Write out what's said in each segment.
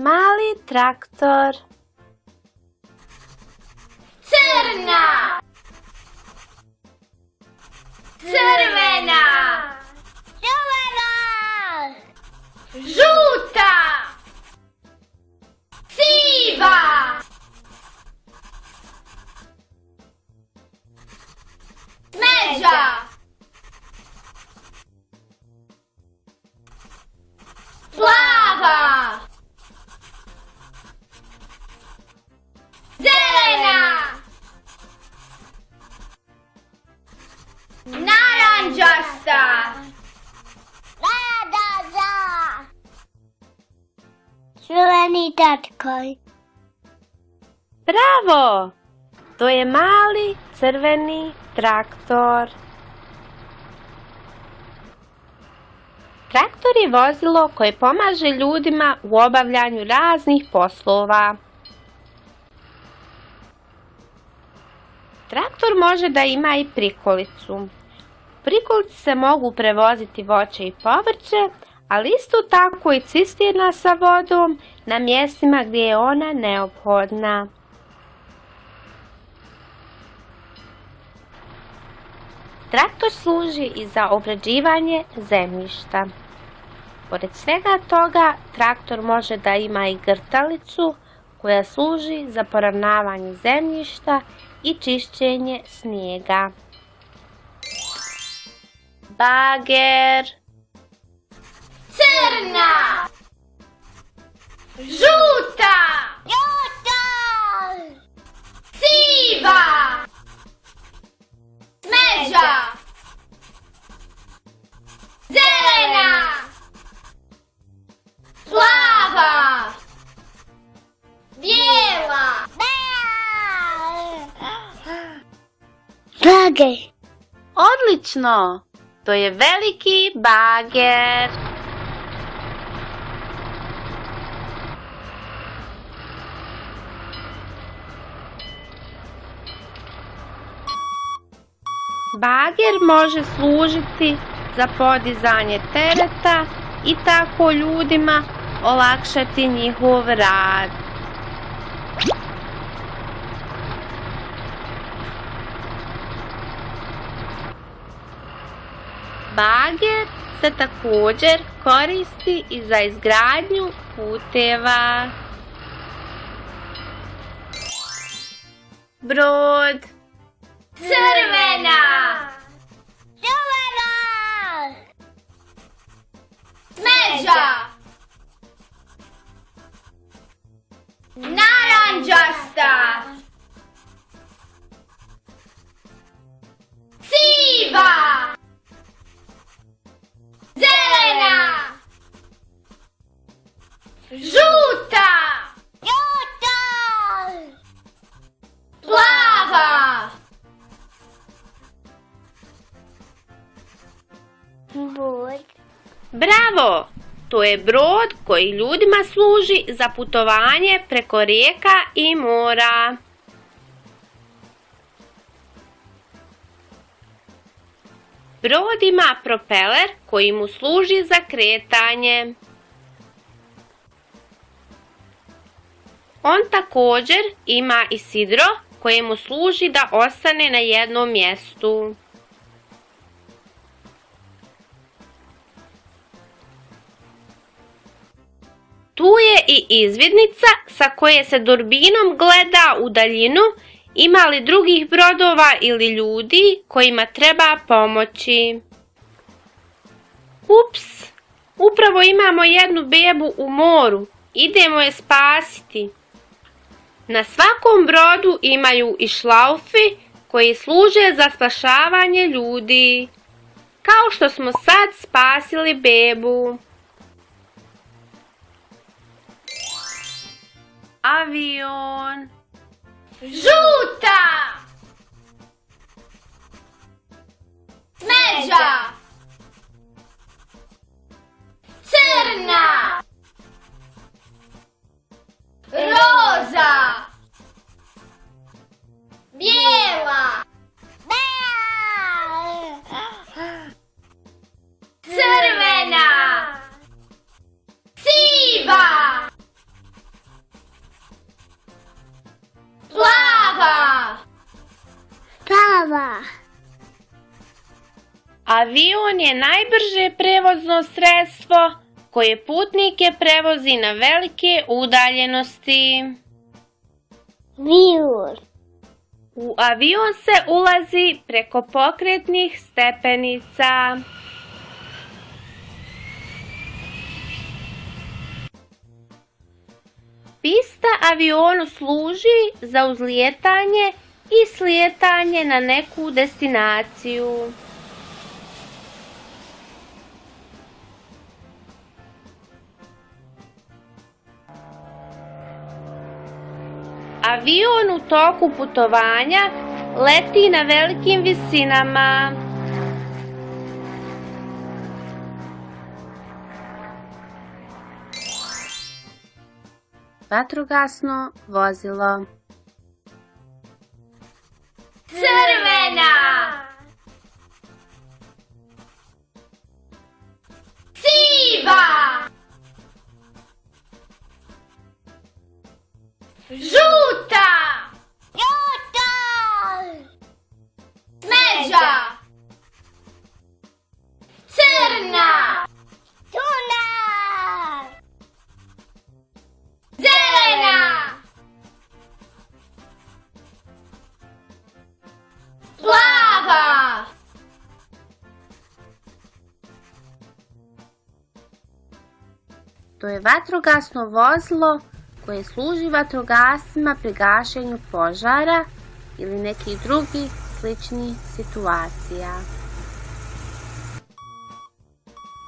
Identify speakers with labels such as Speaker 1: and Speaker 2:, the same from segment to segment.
Speaker 1: Mali traktor.
Speaker 2: Crna, crvena, zelena, žuta, siva, smeđa, plava, zelena, naranđasta,
Speaker 3: Crveni traktor.
Speaker 1: Bravo! To je mali crveni traktor. Traktor je vozilo koje pomaže ljudima u obavljanju raznih poslova. Traktor može da ima i prikolicu. U prikolici se mogu prevoziti voće i povrće, ali isto tako i cisterna sa vodom na mjestima gdje je ona neophodna. Traktor služi i za obrađivanje zemljišta. Pored svega toga, traktor može da ima i grtalicu koja služi za poravnavanje zemljišta i čišćenje snijega. Bager.
Speaker 2: crna, žuta, siva, smeđa, zelena, plava, bijela,
Speaker 3: Bager.
Speaker 1: Odlično! To je veliki bager. Bager može služiti za podizanje tereta i tako ljudima olakšati njihov rad. Bager se također koristi i za izgradnju puteva. Brod.
Speaker 2: crvena, smeđa, naranđasta, siva, zelena, žuta, plava,
Speaker 3: Brod.
Speaker 1: Bravo! To je brod koji ljudima služi za putovanje preko rijeka i mora. Brod ima propeler koji mu služi za kretanje. On također ima i sidro koje mu služi da ostane na jednom mjestu. Tu je i izvidnica sa koje se durbinom gleda u daljinu, ima li drugih brodova ili ljudi kojima treba pomoći. Ups, upravo imamo jednu bebu u moru, idemo je spasiti. Na svakom brodu imaju i šlaufi koji služe za spašavanje ljudi, kao što smo sad spasili bebu. Avion.
Speaker 2: žuta, smeđa, crna, roza, bijela, crvena, siva,
Speaker 1: Avion je najbrže prevozno sredstvo koje putnike prevozi na velike udaljenosti.
Speaker 3: Vior.
Speaker 1: U avion se ulazi preko pokretnih stepenica. Pista avionu služi za uzlijetanje i slijetanje na neku destinaciju. Avion u toku putovanja leti na velikim visinama. Vatrogasno vozilo.
Speaker 2: Crvena. Siva. Žuta. Smeđa. Crna. Zelena. Plava.
Speaker 1: To je vatrogasno vozilo koje služi vatrogascima pri gašenju požara ili nekih drugih sličnih situacija.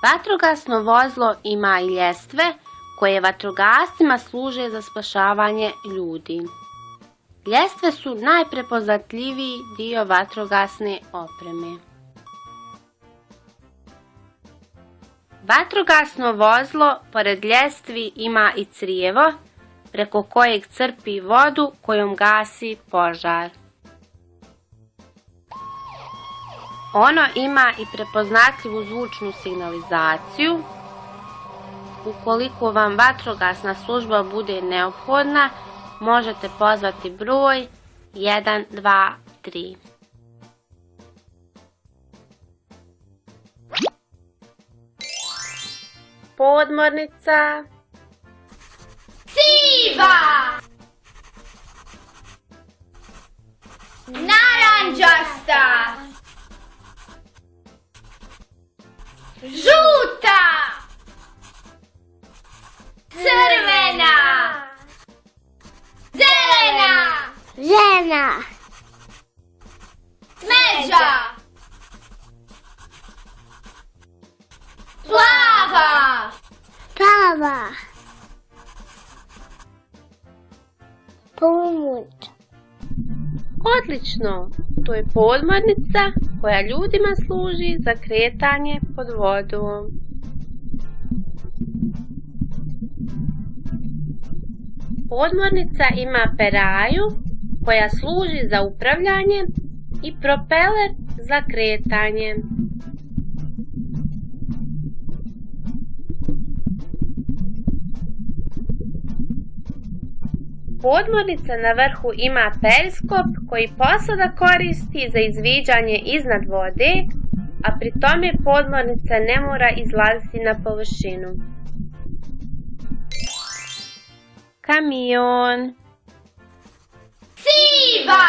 Speaker 1: Vatrogasno vozilo ima i ljestve koje vatrogascima služe za spašavanje ljudi. Ljestve su najprepoznatljiviji dio vatrogasne opreme. Vatrogasno vozilo pored ljestvi ima i crijevo preko kojeg crpi vodu kojom gasi požar. Ono ima i prepoznatljivu zvučnu signalizaciju. Ukoliko vam vatrogasna služba bude neophodna, možete pozvati broj 123. Podmornica.
Speaker 2: Siva. Naranđasta. Žuta. Crvena. Zelena.
Speaker 3: Žena.
Speaker 2: Smeđa. Plava.
Speaker 3: Plava. Pomoć.
Speaker 1: Odlično! To je podmornica koja ljudima služi za kretanje pod vodom. Podmornica ima peraju koja služi za upravljanje i propeler za kretanje. Podmornica na vrhu ima periskop koji posada koristi za izviđanje iznad vode, a pri tome podmornica ne mora izlaziti na površinu. Kamion.
Speaker 2: Siva.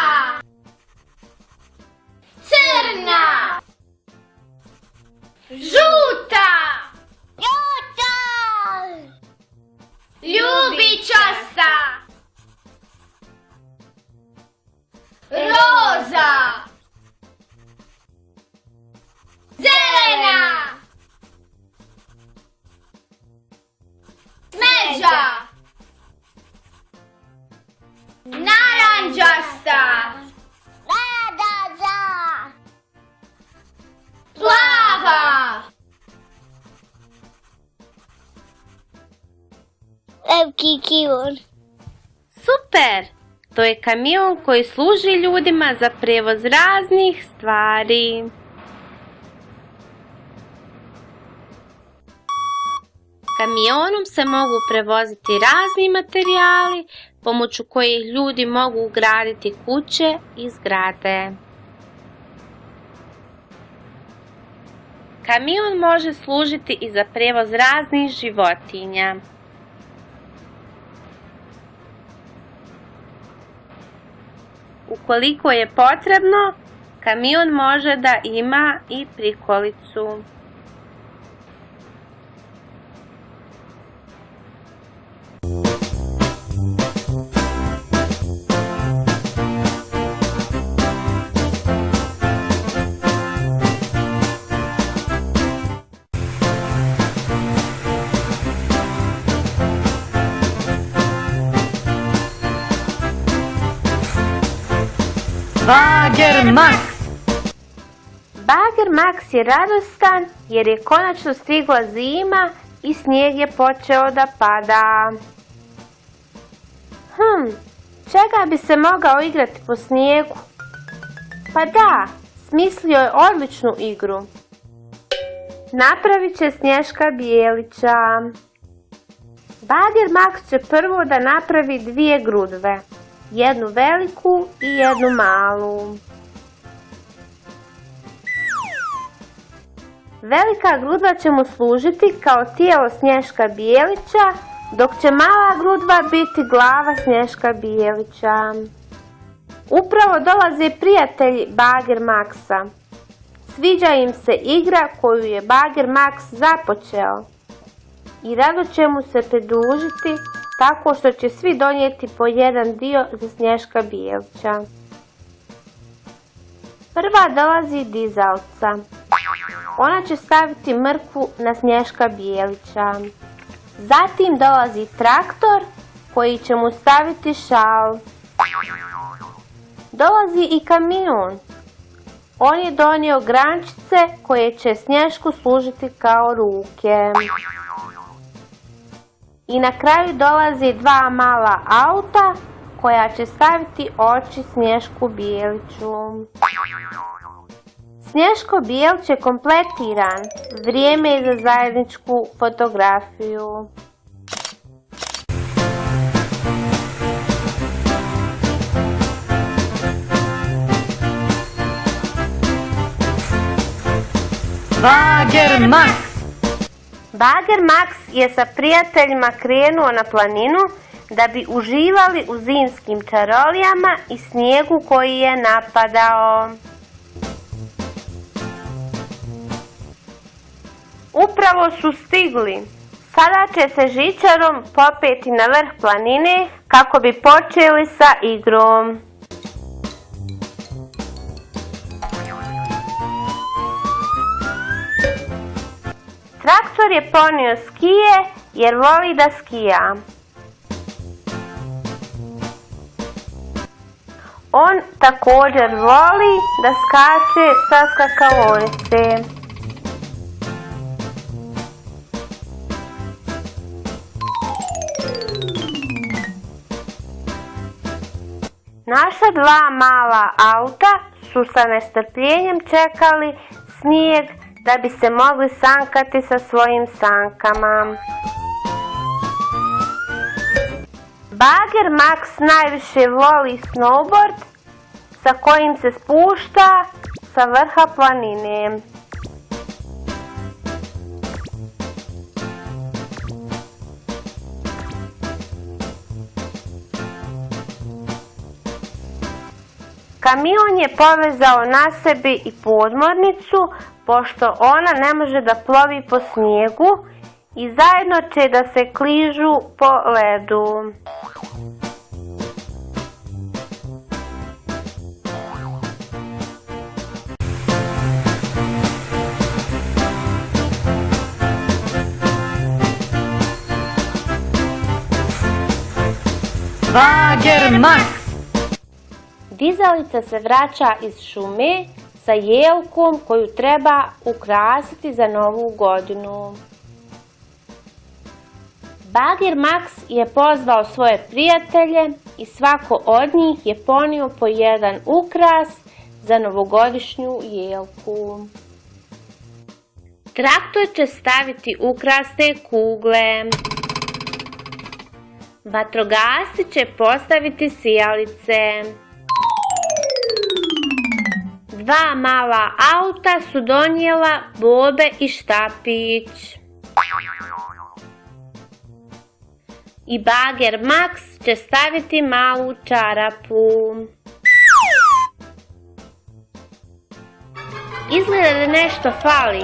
Speaker 2: Crna. Žuta. Ljubičasta. Roza. Zelena. Smeđa. Naranđasta. Plava.
Speaker 3: Kamion.
Speaker 1: Super! To je kamion koji služi ljudima za prevoz raznih stvari. Kamionom se mogu prevoziti razni materijali pomoću kojih ljudi mogu ugraditi kuće i zgrade. Kamion može služiti i za prevoz raznih životinja. Ukoliko je potrebno, kamion može da ima i prikolicu.
Speaker 4: Bager Max.
Speaker 1: Bager Max je radostan jer je konačno stigla zima i snijeg je počeo da pada. Čega bi se mogao igrati po snijegu? Pa da, smislio je odličnu igru. Napravit će Snješka Bijelića. Bager Max će prvo da napravi 2 grudve. Jednu veliku i jednu malu. Velika grudva će mu služiti kao tijelo Snješka Bijelića, dok će mala grudva biti glava Snješka Bijelića. Upravo dolaze prijatelji Bager Maxa. Sviđa im se igra koju je Bager Max započeo i rado će mu se pridružiti tako što će svi donijeti po jedan dio za Snješka Bijelića. Prva dolazi dizalica. Ona će staviti mrkvu na Snješka Bijelića. Zatim dolazi traktor koji će mu staviti šal. Dolazi i kamion. On je donio grančice koje će Snješku služiti kao ruke. I na kraju dolazi 2 mala auta koja će staviti oči Snješku Bijeliću. Snješko Bijelić je kompletiran. Vrijeme je za zajedničku fotografiju.
Speaker 4: Bager Max.
Speaker 1: Bager Max je sa prijateljima krenuo na planinu da bi uživali u zimskim čarolijama i snijegu koji je napadao. Upravo su stigli. Sada će se žičarom popeti na vrh planine kako bi počeli sa igrom. Traktor je ponio skije jer voli da skija. On također voli da skače sa skakalice. Naša 2 mala auta su sa nestrpljenjem čekali snijeg da bi se mogli sankati sa svojim sankama. Bager Max najviše voli snowboard sa kojim se spušta sa vrha planine. Kamion je povezao na sebi i podmornicu, pošto ona ne može da plovi po snijegu i zajedno će da se kližu po ledu.
Speaker 4: Bager Max.
Speaker 1: Dizalica se vraća iz šume sa jelkom koju treba ukrasiti za Novu godinu. Bager Max je pozvao svoje prijatelje i svako od njih je ponio po jedan ukras za novogodišnju jelku. Traktor će staviti ukrasne kugle. Vatrogasci će postaviti sijalice. Dva mala auta su donijela bobe i štapić. I bager Max će staviti malu čarapu. Izgleda da nešto fali.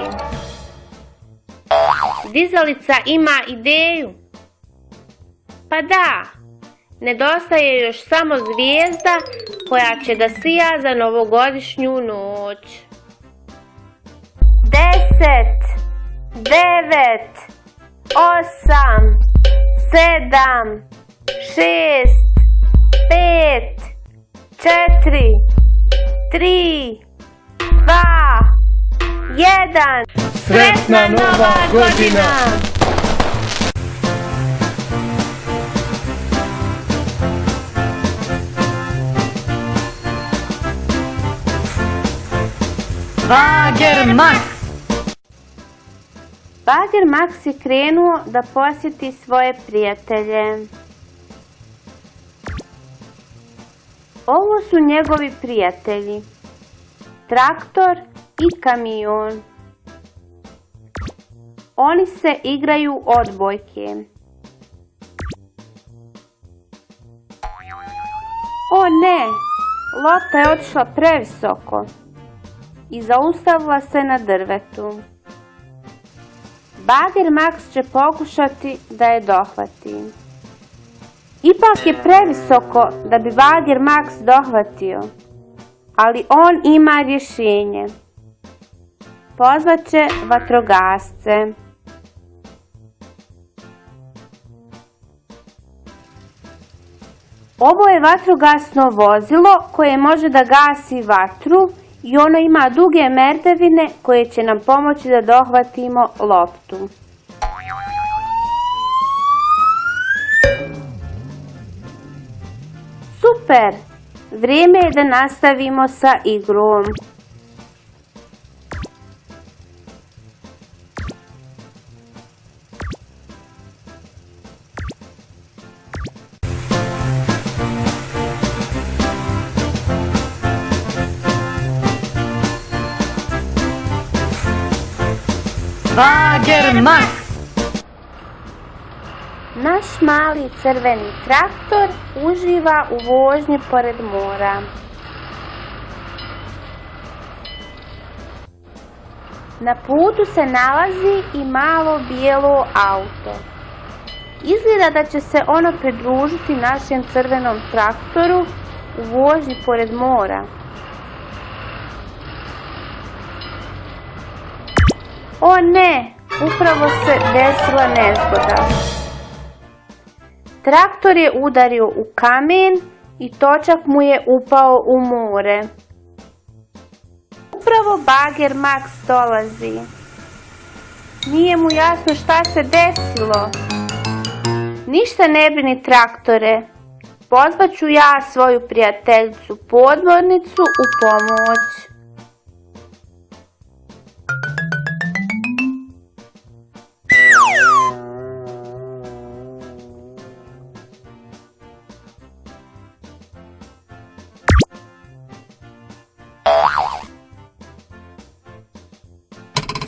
Speaker 1: Dizalica ima ideju. Pa da, nedostaje još samo zvijezda koja će da sija za novogodišnju noć. 10, 9, 8, 7, 6, 5, 4, 3, 2, 1.
Speaker 5: Sretna Nova godina!
Speaker 4: Bager Max.
Speaker 1: Bager Max je krenuo da posjeti svoje prijatelje. Ovo su njegovi prijatelji. Traktor i kamion. Oni se igraju odbojke. O ne, lopta je otišla previsoko i zaustavila se na drvetu. Bager Max će pokušati da je dohvati. Ipak je previsoko da bi Bager Max dohvatio, ali on ima rješenje. Pozvaće vatrogasce. Ovo je vatrogasno vozilo koje može da gasi vatru i ono ima duge merdevine koje će nam pomoći da dohvatimo loptu. Super! Vrijeme je da nastavimo sa igrom.
Speaker 4: Bager Max.
Speaker 1: Naš mali crveni traktor uživa u vožnji pored mora. Na putu se nalazi i malo bijelo auto. Izgleda da će se ono pridružiti našem crvenom traktoru u vožnji pored mora. O ne, upravo se desila nezgoda. Traktor je udario u kamen i točak mu je upao u more. Upravo Bager Max dolazi. Nije mu jasno šta se desilo. Ništa ne brini traktore. Pozvaću ja svoju prijateljicu podmornicu u pomoć.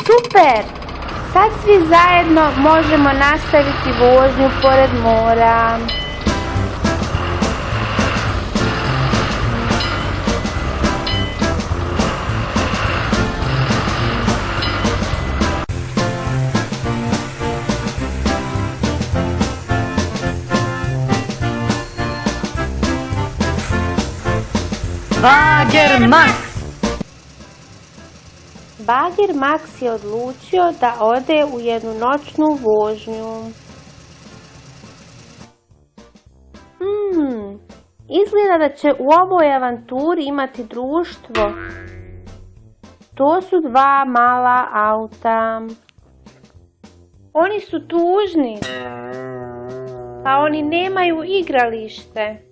Speaker 1: Super! Sad svi zajedno možemo nastaviti vožnju pored mora.
Speaker 4: Bager Max.
Speaker 1: Bager Max je odlučio da ode u jednu noćnu vožnju. Izgleda da će u ovoj avanturi imati društvo. To su dva mala auta. Oni su tužni, pa oni nemaju igralište.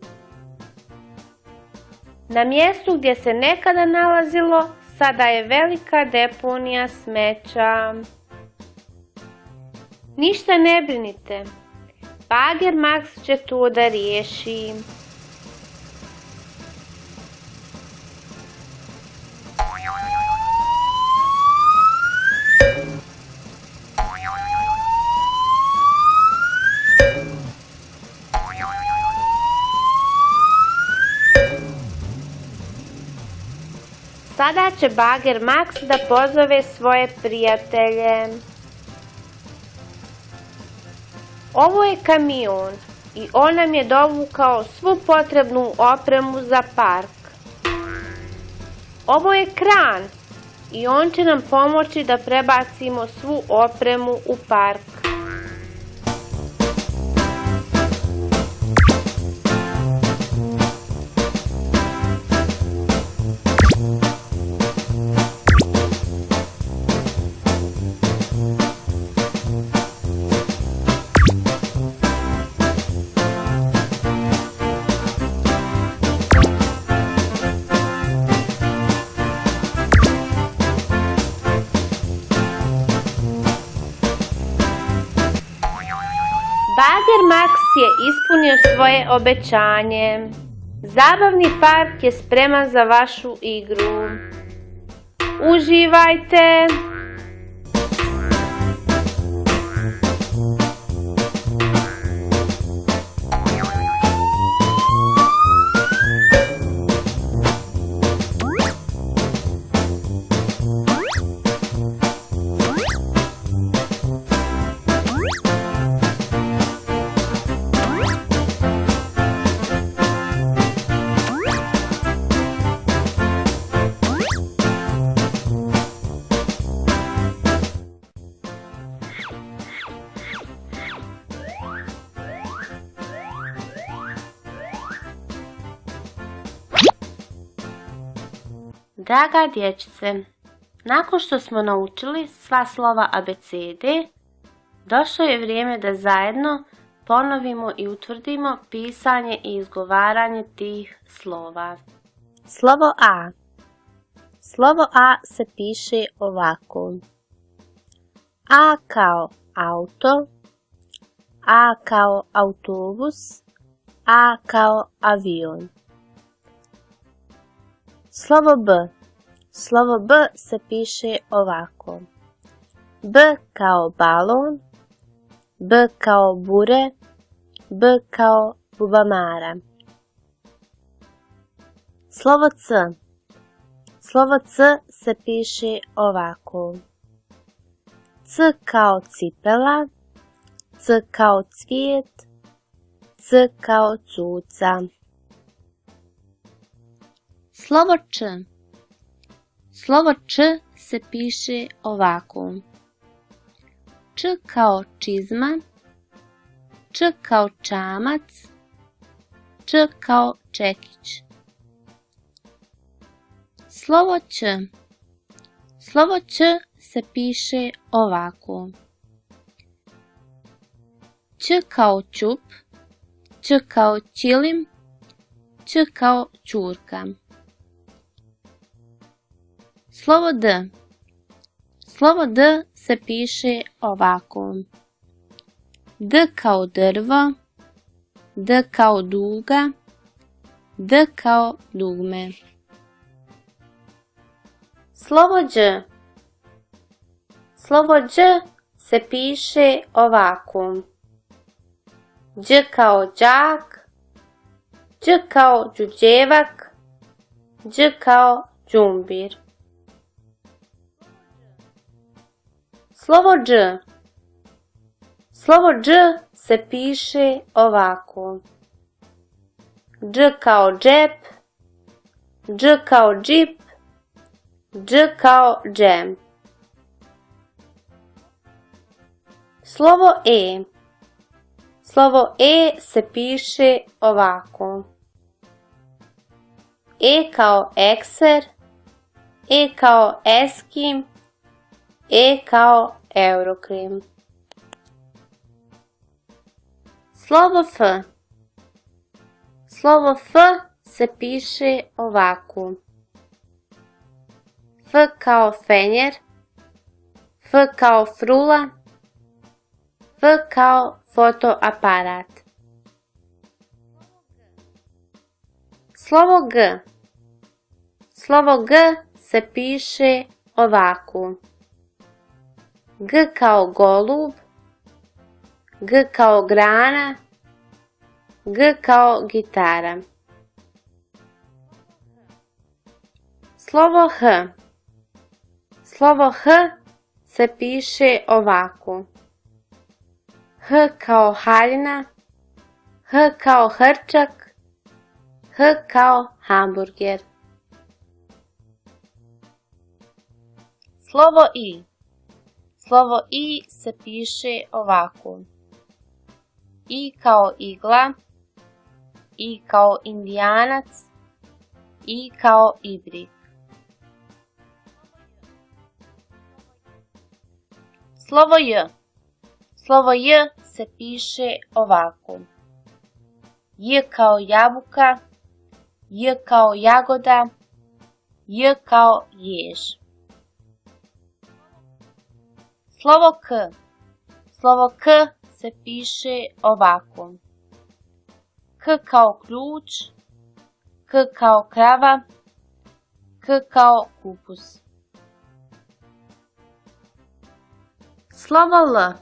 Speaker 1: Na mjestu gdje se nekada nalazilo, sada je velika deponija smeća. Ništa ne brinite, Bager Max će to da riješi. Sada će bager Max da pozove svoje prijatelje. Ovo je kamion i on nam je dovukao svu potrebnu opremu za park. Ovo je kran i on će nam pomoći da prebacimo svu opremu u park. Bager Max je ispunio svoje obećanje. Zabavni park je spreman za vašu igru. Uživajte! Draga dječice, nakon što smo naučili sva slova abecede, došlo je vrijeme da zajedno ponovimo i utvrdimo pisanje i izgovaranje tih slova. Slovo A. Slovo A se piše ovako. A kao auto, A kao autobus, A kao avion. Slovo B. Slovo B se piše ovako. B kao balon, B kao bure, B kao bubamara. Slovo C. Slovo C se piše ovako. C kao cipela, C kao cvijet, C kao cuca. Slovo Č. Slovo Č se piše ovako. Č kao čizma, Č kao čamac, Č kao čekić. Slovo Ć. Slovo Ć se piše ovako. Č kao čup, Č kao ćilim, Č kao ćurka. Slovo D. Slovo D se piše ovako. D kao drvo, D kao duga, D kao dugme. Slovo Đ. Slovo Đ se piše ovako. Đ kao đak, Đ kao đuđevak, Đ kao đumbir. Slovo Đ. Slovo Đ se piše ovako. Đ kao džep, Đ kao džip, Đ kao džem. Slovo E. Slovo E se piše ovako. E kao ekser, E kao eskim, E kao eurokrim. Slovo F. Slovo F se piše ovako. F kao fenjer, F kao frula, F kao fotoaparat. Slovo G. Slovo G se piše ovako. G kao golub, G kao grana, G kao gitara. Slovo H. Slovo H se piše ovako. H kao haljina, H kao hrčak, H kao hamburger. Slovo I. Slovo I se piše ovako. I kao igla, I kao indijanac, I kao ibrik. Slovo J. Slovo J se piše ovako. J kao jabuka, J kao jagoda, J kao jež. Slovo K. Slovo K se piše ovako. K kao ključ, K kao krava, K kao kupus. Slovo L.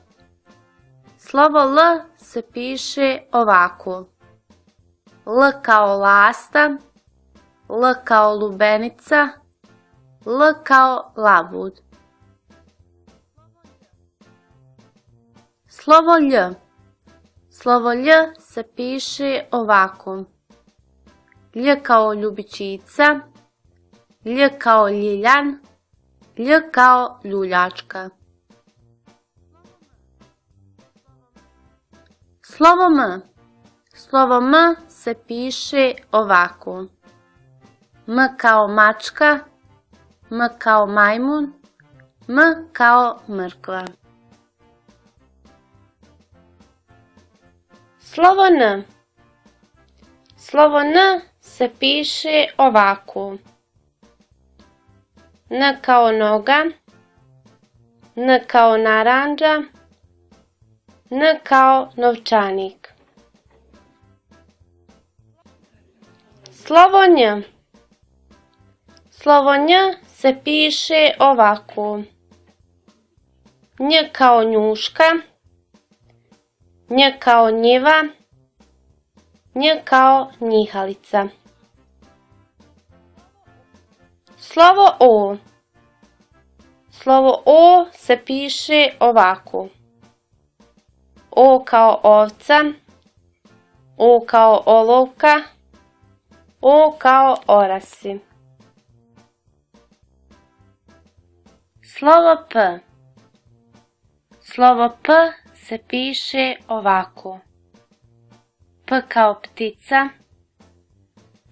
Speaker 1: Slovo L se piše ovako. L kao lasta, L kao lubenica, L kao labud. Slovo Lj. Slovo Lj se piše ovako. Lj kao ljubičica, Lj kao ljiljan, Lj kao ljuljačka. Slovo M. Slovo M se piše ovako. M kao mačka, M kao majmun, M kao mrkva. Slovo N. Slovo N se piše ovako. N kao noga, N kao narandža, N kao novčanik. Slovo Nj. Slovo Nj se piše ovako. Nj kao njuška, Nj kao njiva, Nj kao njihalica. Slovo O. Slovo O se piše ovako. O kao ovca, O kao olovka, O kao orasi. Slovo P. Slovo P se piše ovako. P kao ptica,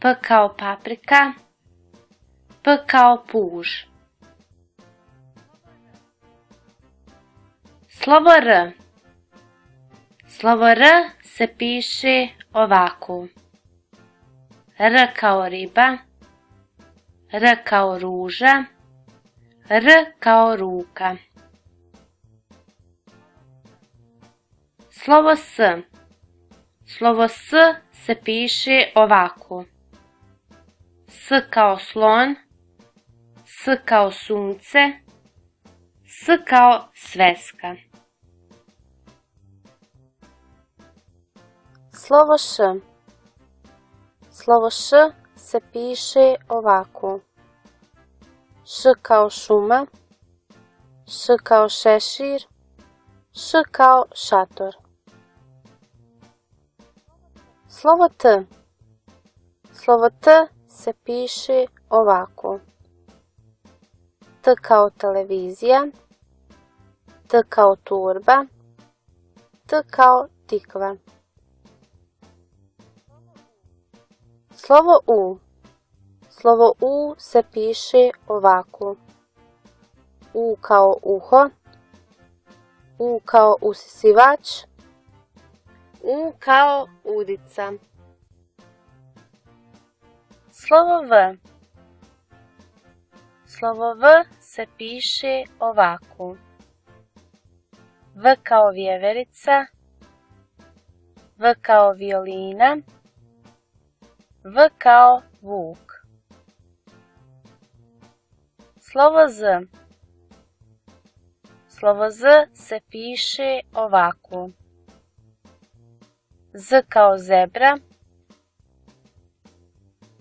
Speaker 1: P kao paprika, P kao puž. Slovo R. Slovo R se piše ovako. R kao riba, R kao ruža, R kao ruka. Slovo S. Slovo S se piše ovako. S kao slon, S kao sunce, S kao sveska. Slovo Š. Slovo Š se piše ovako. Š kao šuma, Š kao šešir, Š kao šator. Slovo T. Slovo T se piše ovako. T kao televizija, T kao turba, T kao tikva. Slovo U. Slovo U se piše ovako. U kao uho, U kao usisivač, U kao udica. Slovo V. Slovo V se piše ovako. V kao vjeverica, V kao violina, V kao vuk. Slovo Z. Slovo Z se piše ovako. Z kao zebra,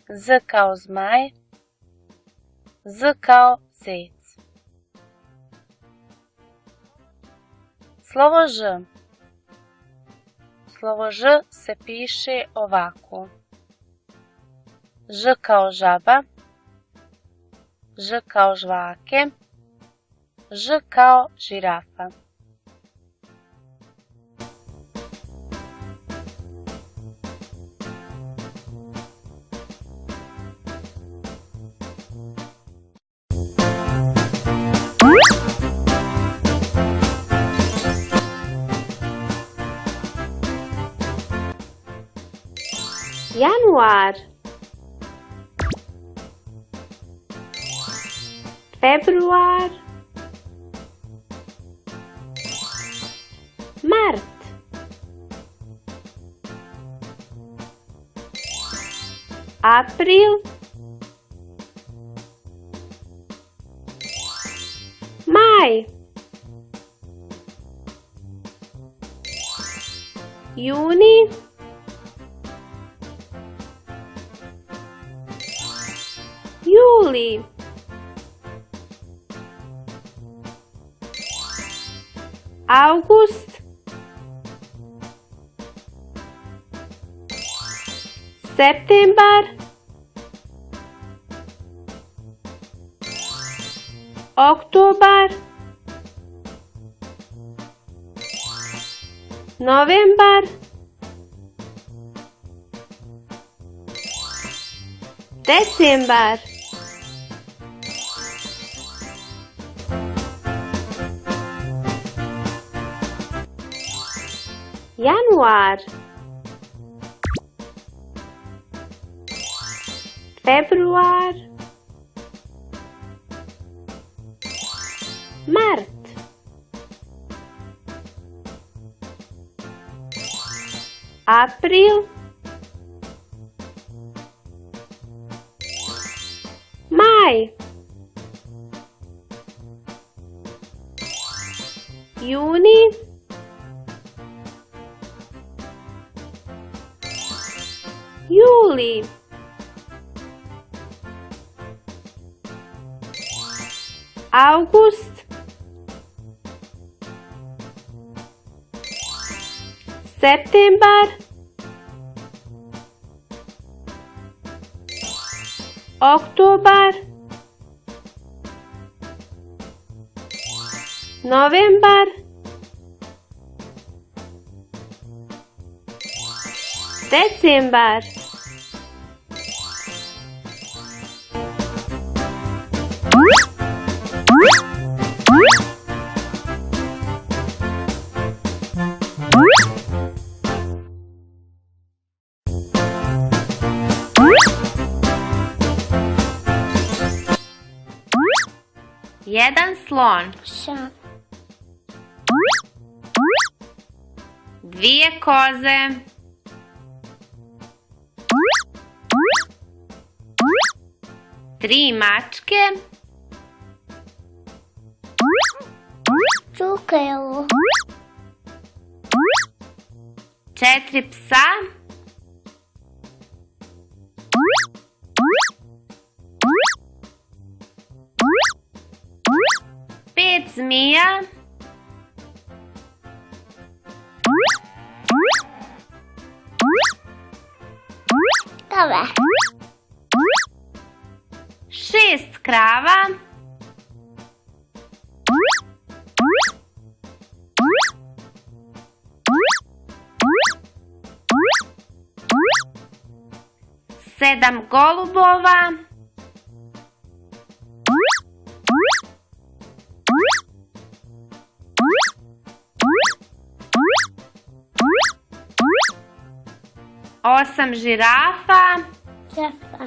Speaker 1: Z kao zmaj, Z kao zec. Slovo Ž. Slovo Ž se piše ovako. Ž kao žaba. Ž kao žvake. Ž kao žirafa. Januar, februar, mart, april, maj, juni, juli, august, septembar, oktobar, novembar, decembar. Januar, februar, mart, april, maj, juni, juli, august, septembar, oktobar, novembar, decembar. Jedan slon,
Speaker 3: Ša.
Speaker 1: dvije koze, tri mačke,
Speaker 3: Čukaju.
Speaker 1: četiri psa, pet zmija,
Speaker 3: Tove.
Speaker 1: šest krava, sedam golubova, osam žirafa,
Speaker 3: Čefa.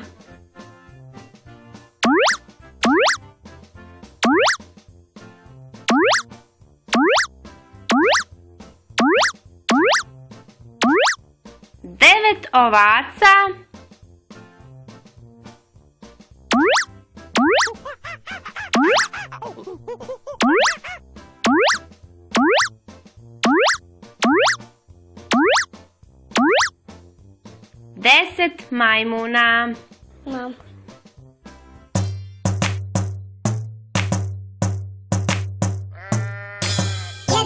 Speaker 1: devet ovaca, deset majmuna.
Speaker 3: Mam.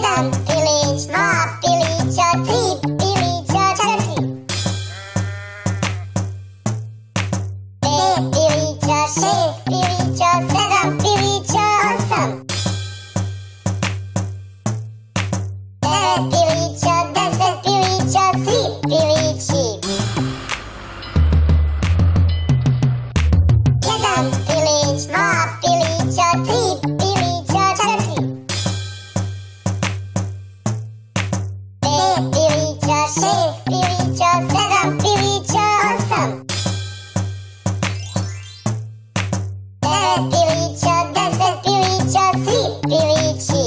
Speaker 3: Jedan pilić, dva pilića, tri pilića, četiri. Pet pilića, šest pilića, sedam pilića, osam. Devet pilića, 10 pilića, svi pilići. Jedan pilić, dva pilića, tri pilića, četiri. Pet pilića, šest pilića, sedam pilića, osam. Devet pilića, 10 pilića, svi pilići.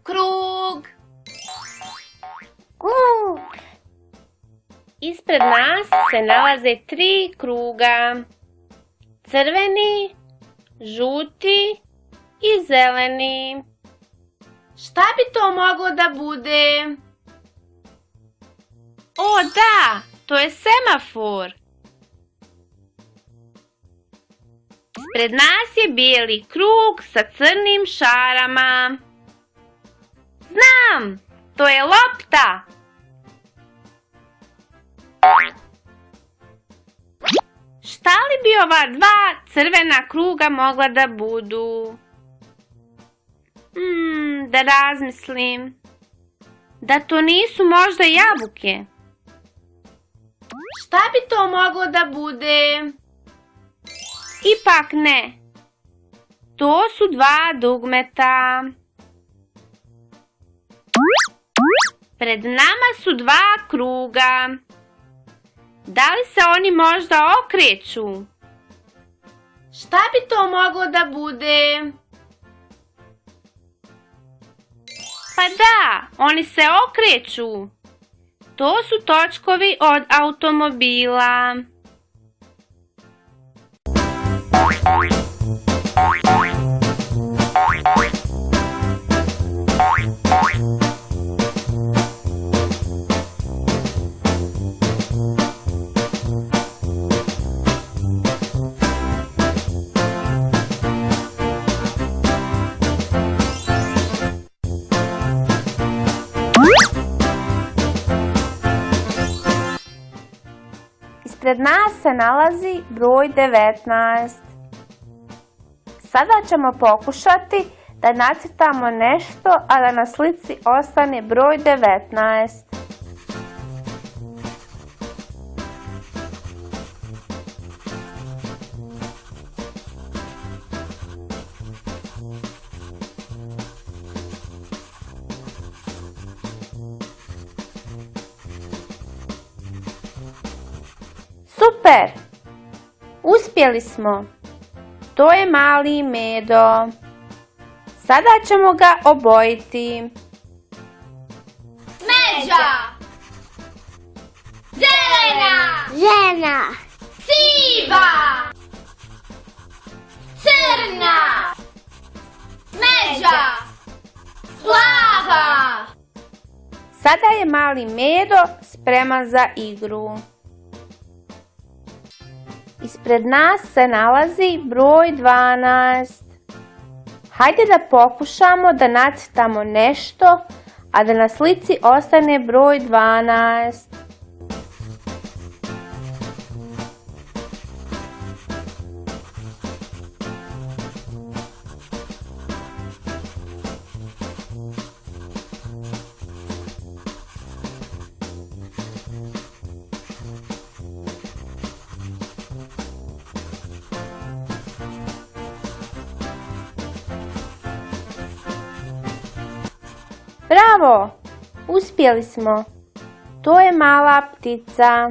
Speaker 1: Krug.
Speaker 3: Krug.
Speaker 1: Ispred nas se nalaze 3 kruga. Crveni, žuti i zeleni. Šta bi to moglo da bude? O da, to je semafor. Ispred nas je bijeli krug sa crnim šarama. Znam, to je lopta. Šta li bi ova 2 crvena kruga mogla da budu? Da razmislim. Da to nisu možda jabuke? Šta bi to moglo da bude? Ipak ne. To su 2 dugmeta. Pred nama su 2 kruga. Da li se oni možda okreću? Šta bi to moglo da bude? Pa da, oni se okreću. To su točkovi od automobila. Ispred nas se nalazi broj 19. Sada ćemo pokušati da nacrtamo nešto, a da na slici ostane broj 19. Super! Uspjeli smo! To je mali Medo. Sada ćemo ga obojiti.
Speaker 2: Međa. Zelena.
Speaker 3: Žena.
Speaker 2: Siva. Crna. Međa. Plava.
Speaker 1: Sada je mali Medo spreman za igru. Ispred nas se nalazi broj 12. Hajde da pokušamo da nacrtamo nešto, a da na slici ostane broj 12. Bravo! Uspjeli smo! To je mala ptica.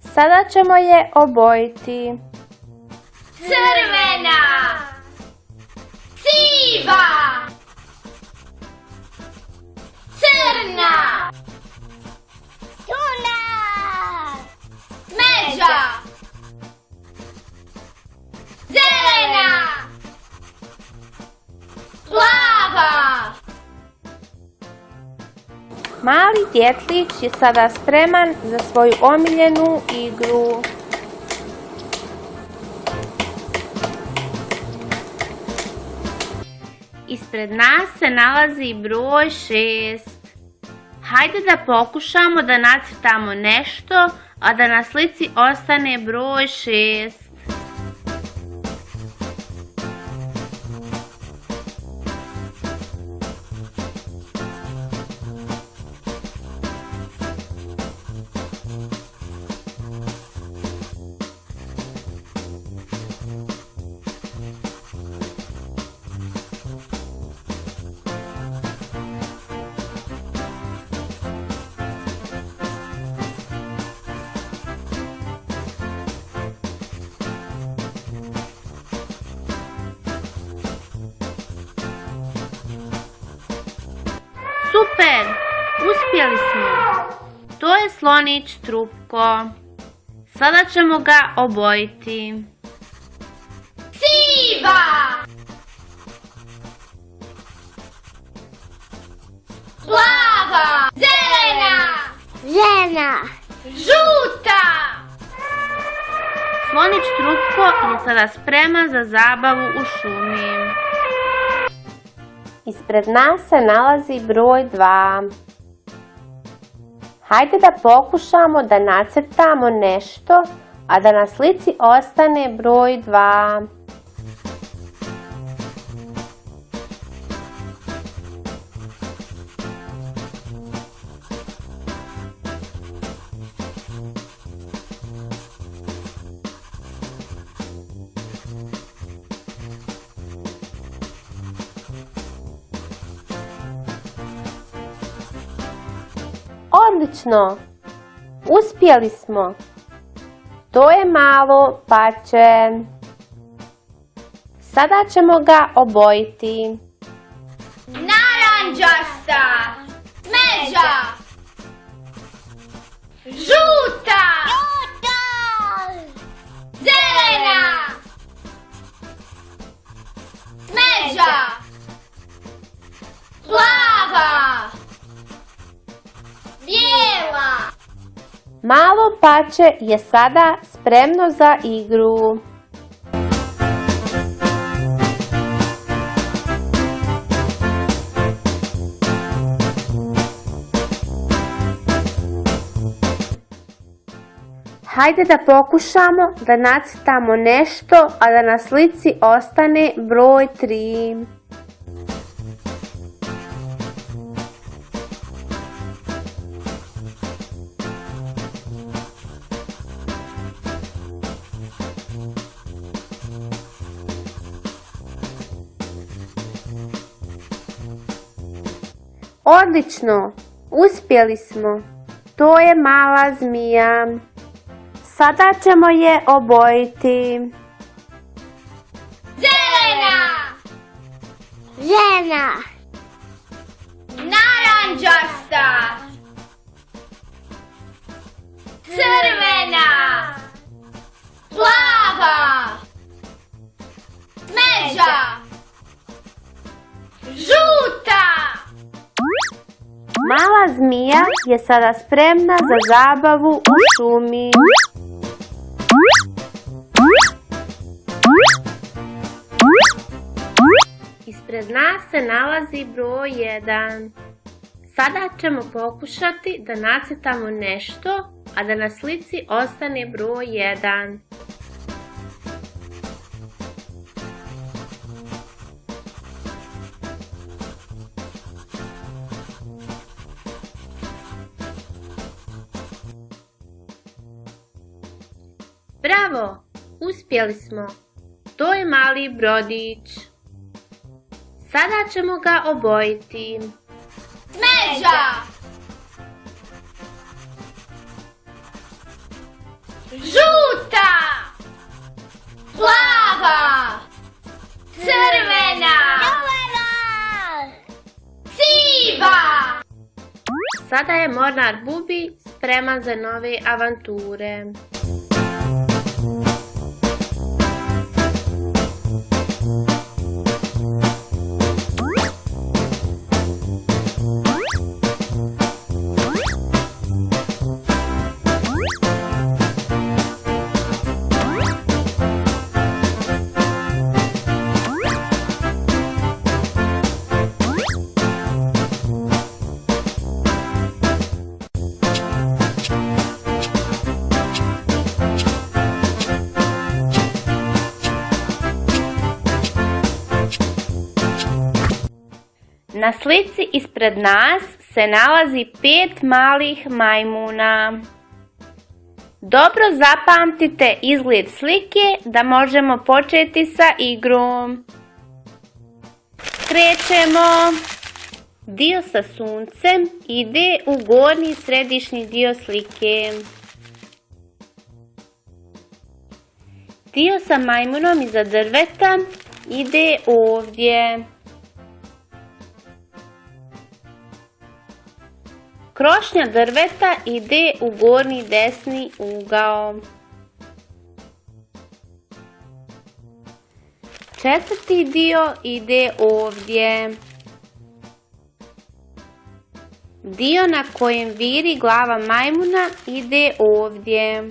Speaker 1: Sada ćemo je obojiti.
Speaker 2: Crvena. Siva. Crna.
Speaker 3: Tuna.
Speaker 2: Smeđa. Zelena. Plava.
Speaker 1: Mali djetlić je sada spreman za svoju omiljenu igru. Ispred nas se nalazi broj 6. Hajde da pokušamo da nacrtamo nešto, a da na slici ostane broj 6. Super! Uspjeli smo! To je slonić Trupko. Sada ćemo ga obojiti.
Speaker 2: Siva. Plava. Zelena.
Speaker 3: Žena.
Speaker 2: Žuta.
Speaker 1: Slonić Trupko je sada spreman za zabavu u šumi. Ispred nas se nalazi broj 2. Hajde da pokušamo da nacrtamo nešto, a da na slici ostane broj 2. Odlično! Uspjeli smo! To je malo pače. Sada ćemo ga obojiti.
Speaker 2: Naranđasta. Smeđa. Žuta. Zelena. Smeđa. Plava. Bijela.
Speaker 1: Malo pače je sada spremno za igru. Hajde da pokušamo da nacrtamo nešto, a da na slici ostane broj 3. Odlično! Uspjeli smo! To je mala zmija. Sada ćemo je obojiti.
Speaker 2: Zelena.
Speaker 3: Žena.
Speaker 2: Naranđasta. Crvena. Plava. Smeđa. Žuta.
Speaker 1: Mala zmija je sada spremna za zabavu u šumi. Ispred nas se nalazi broj 1. Sada ćemo pokušati da nacrtamo nešto, a da na slici ostane broj 1. Bravo! Uspjeli smo! To je mali brodić. Sada ćemo ga obojiti.
Speaker 2: Smeđa. Žuta. Plava. Crvena. Siva.
Speaker 1: Sada je mornar Bubi spreman za nove avanture. Na slici ispred nas se nalazi 5 malih majmuna. Dobro zapamtite izgled slike da možemo početi sa igrom. Krećemo. Dio sa suncem ide u gornji središnji dio slike. Dio sa majmunom iza drveta ide ovdje. Krošnja drveta ide u gornji desni ugao. Četvrti dio ide ovdje. Dio na kojem viri glava majmuna ide ovdje.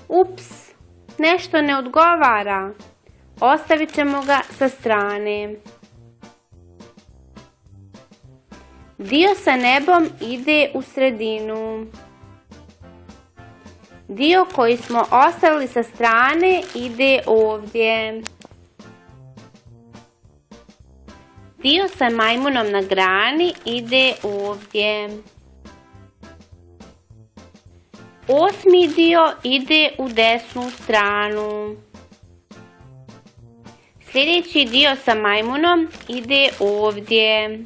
Speaker 1: Ups, nešto ne odgovara. Ostavit ćemo ga sa strane. Dio sa nebom ide u sredinu. Dio koji smo ostavili sa strane ide ovdje. Dio sa majmunom na grani ide ovdje. Osmi dio ide u desnu stranu. Sljedeći dio sa majmunom ide ovdje.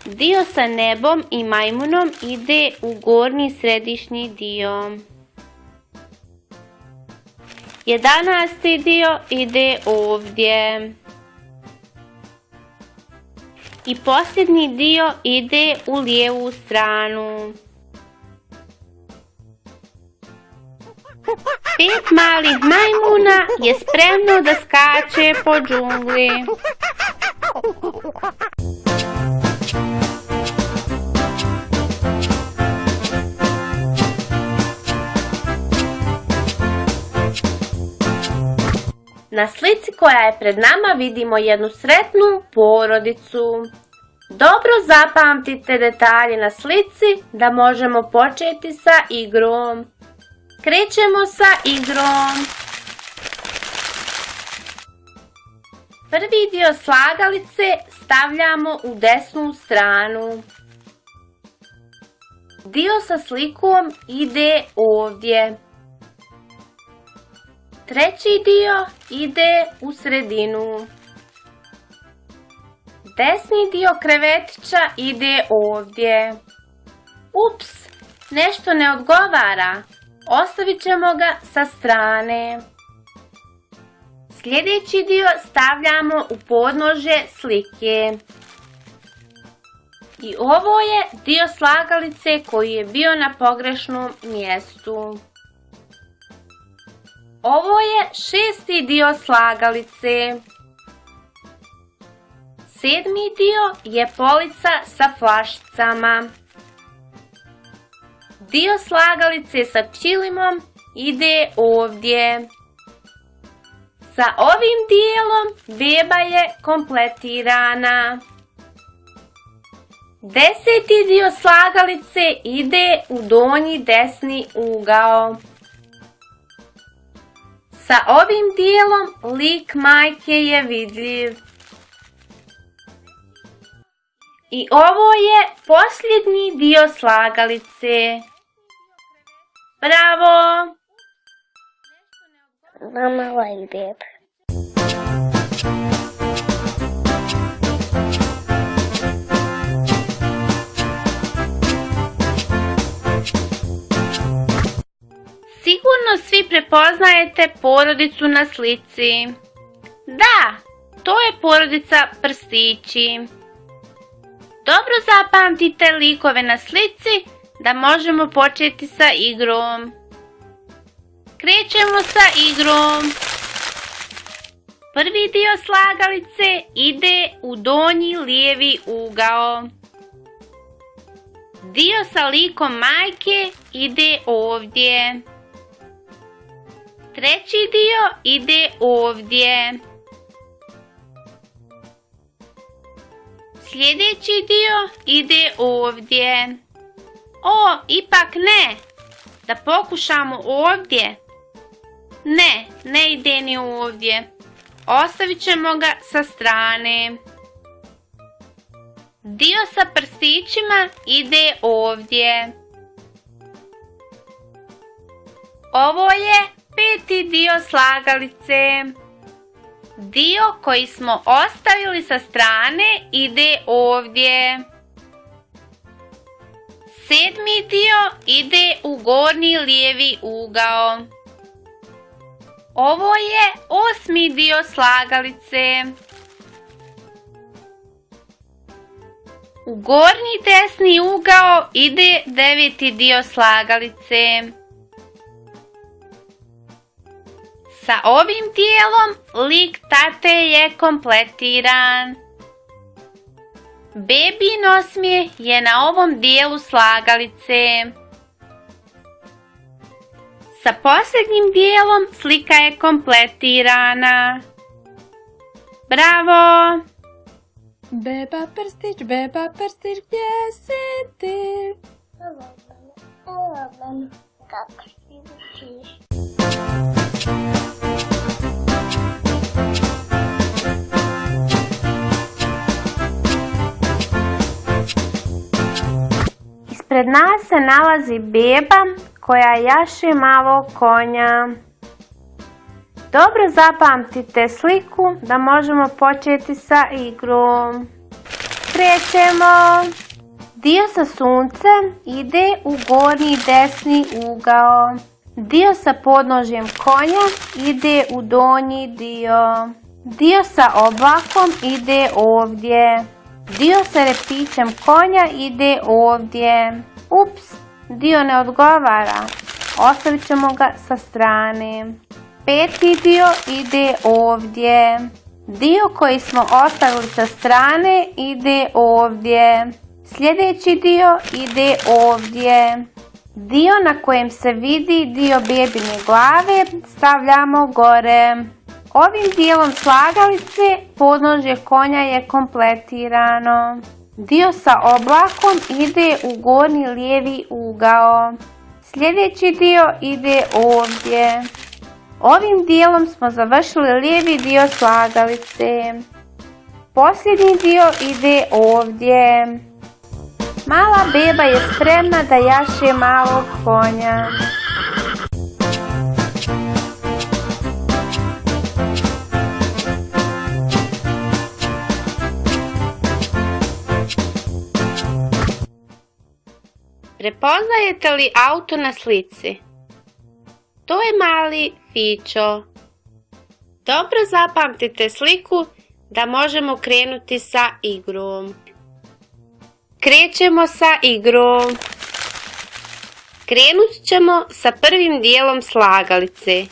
Speaker 1: Dio sa nebom i majmunom ide u gornji središnji dio. 11. dio ide ovdje. I posljednji dio ide u lijevu stranu. 5 malih majmuna je spremno da skače po džungli. Na slici koja je pred nama vidimo jednu sretnu porodicu. Dobro zapamtite detalje na slici da možemo početi sa igrom. Krećemo sa igrom. Prvi dio slagalice stavljamo u desnu stranu. Dio sa slikom ide ovdje. Treći dio ide u sredinu. Desni dio krevetića ide ovdje. Ups, nešto ne odgovara. Ostavit ćemo ga sa strane. Sljedeći dio stavljamo u podnožje slike. I ovo je dio slagalice koji je bio na pogrešnom mjestu. Ovo je 6. dio slagalice. 7. dio je polica sa flašicama. Dio slagalice sa pčilimom ide ovdje. Sa ovim dijelom beba je kompletirana. 10. dio slagalice ide u donji desni ugao. Sa ovim dijelom lik majke je vidljiv. I ovo je posljednji dio slagalice. Bravo!
Speaker 3: Mama like babe.
Speaker 1: Sigurno svi prepoznajete porodicu na slici. Da, to je porodica Prstići. Dobro zapamtite likove na slici da možemo početi sa igrom. Krećemo sa igrom. Prvi dio slagalice ide u donji lijevi ugao. Dio sa likom majke ide ovdje. Treći dio ide ovdje. Sljedeći dio ide ovdje. O, ipak ne. Da pokušamo ovdje. Ne ide ni ovdje. Ostavit ćemo ga sa strane. Dio sa prstićima ide ovdje. Ovo je peti dio slagalice. Dio koji smo ostavili sa strane ide ovdje. Sedmi dio ide u gornji lijevi ugao. Ovo je osmi dio slagalice. U gornji desni ugao ide deveti dio slagalice. Sa ovim dijelom lik tate je kompletiran. Bebin osmijeh je na ovom dijelu slagalice. Sa posljednjim dijelom slika je kompletirana. Bravo!
Speaker 4: Beba prstić, gdje si ti?
Speaker 3: Kako si učiš?
Speaker 1: Ispred nas se nalazi beba koja jaše malog konja. Dobro zapamtite sliku da možemo početi sa igrom. Krećemo! Dio sa suncem ide u gornji desni ugao. Dio sa podnožjem konja ide u donji dio. Dio sa oblakom ide ovdje. Dio sa repićem konja ide ovdje. Ups, dio ne odgovara. Ostavit ćemo ga sa strane. Peti dio ide ovdje. Dio koji smo ostavili sa strane ide ovdje. Sljedeći dio ide ovdje. Dio na kojem se vidi dio bebine glave stavljamo gore. Ovim dijelom slagalice podnožje konja je kompletirano. Dio sa oblakom ide u gornji lijevi ugao. Sljedeći dio ide ovdje. Ovim dijelom smo završili lijevi dio slagalice. Posljednji dio ide ovdje. Mala beba je spremna da jaše malog konja. Prepoznajete li auto na slici? To je mali Fićo. Dobro zapamtite sliku da možemo krenuti sa igrom. Krećemo sa igrom. Krenut ćemo sa prvim dijelom slagalice.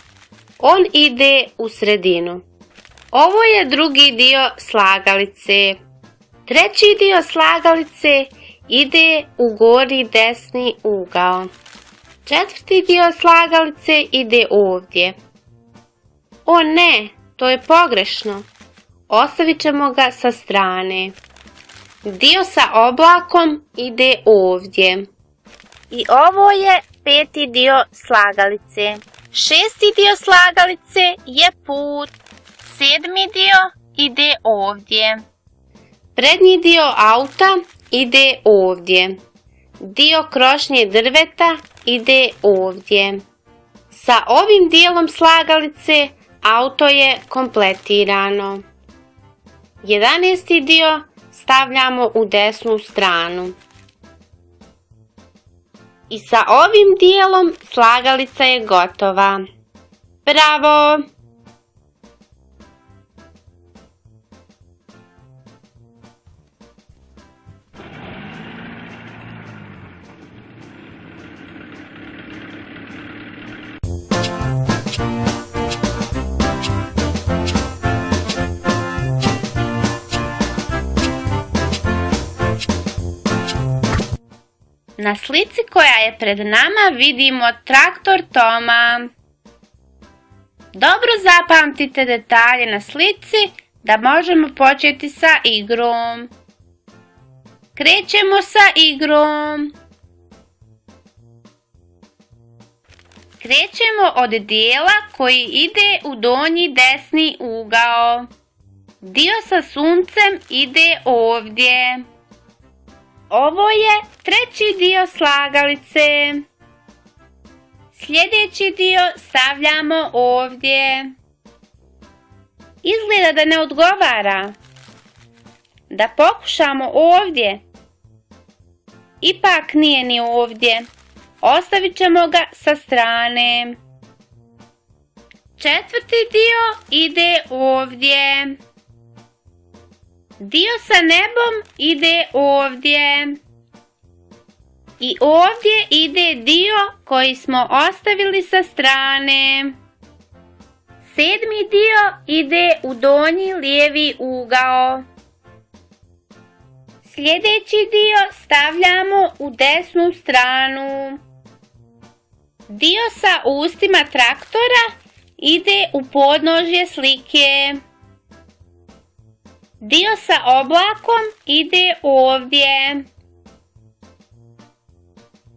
Speaker 1: On ide u sredinu. Ovo je drugi dio slagalice. Treći dio slagalice ide u gornji desni ugao. Četvrti dio slagalice ide ovdje. O ne, to je pogrešno. Ostavit ćemo ga sa strane. Dio sa oblakom ide ovdje. I ovo je peti dio slagalice. Šesti dio slagalice je put. Sedmi dio ide ovdje. Prednji dio auta ide ovdje. Dio krošnje drveta ide ovdje. Sa ovim dijelom slagalice auto je kompletirano. 11. dio stavljamo u desnu stranu. I sa ovim dijelom slagalica je gotova. Bravo! Na slici koja je pred nama vidimo traktor Toma. Dobro zapamtite detalje na slici da možemo početi sa igrom. Krećemo sa igrom. Krećemo od dijela koji ide u donji desni ugao. Dio sa suncem ide ovdje. Ovo je treći dio slagalice. Sljedeći dio stavljamo ovdje. Izgleda da ne odgovara. Da pokušamo ovdje. Ipak nije ni ovdje. Ostavit ćemo ga sa strane. Četvrti dio ide ovdje. Dio sa nebom ide ovdje. I ovdje ide dio koji smo ostavili sa strane. Sedmi dio ide u donji lijevi ugao. Sljedeći dio stavljamo u desnu stranu. Dio sa ustima traktora ide u podnožje slike. Dio sa oblakom ide ovdje.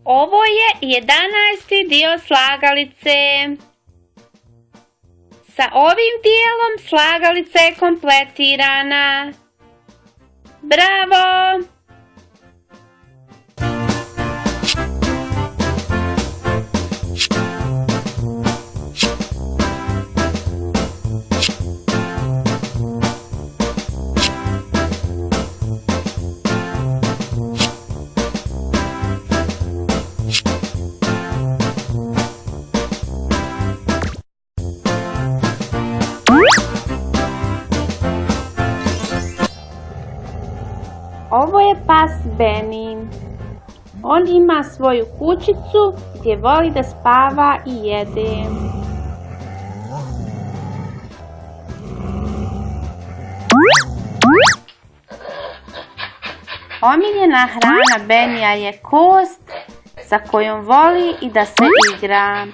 Speaker 1: Ovo je 11. dio slagalice. Sa ovim dijelom slagalica je kompletirana. Bravo! Ovo je pas Benny. On ima svoju kućicu gdje voli da spava i jede. Omiljena hrana Benija je kost sa kojom voli i da se igra.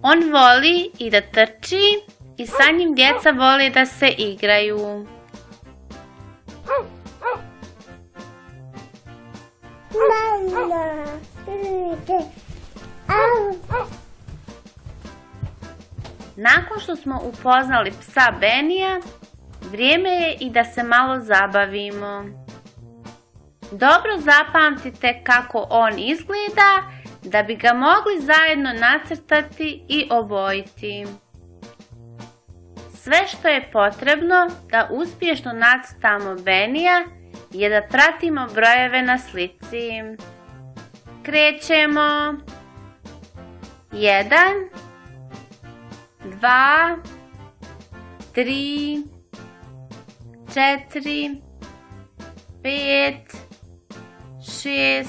Speaker 1: On voli i da trči i sa njim djeca vole da se igraju. Nakon što smo upoznali psa Benija, vrijeme je i da se malo zabavimo. Dobro zapamtite kako on izgleda da bi ga mogli zajedno nacrtati i obojiti. Sve što je potrebno da uspješno nacrtamo Benija je da pratimo brojeve na slici. Krećemo. 1, 2, 3, 4, 5, 6,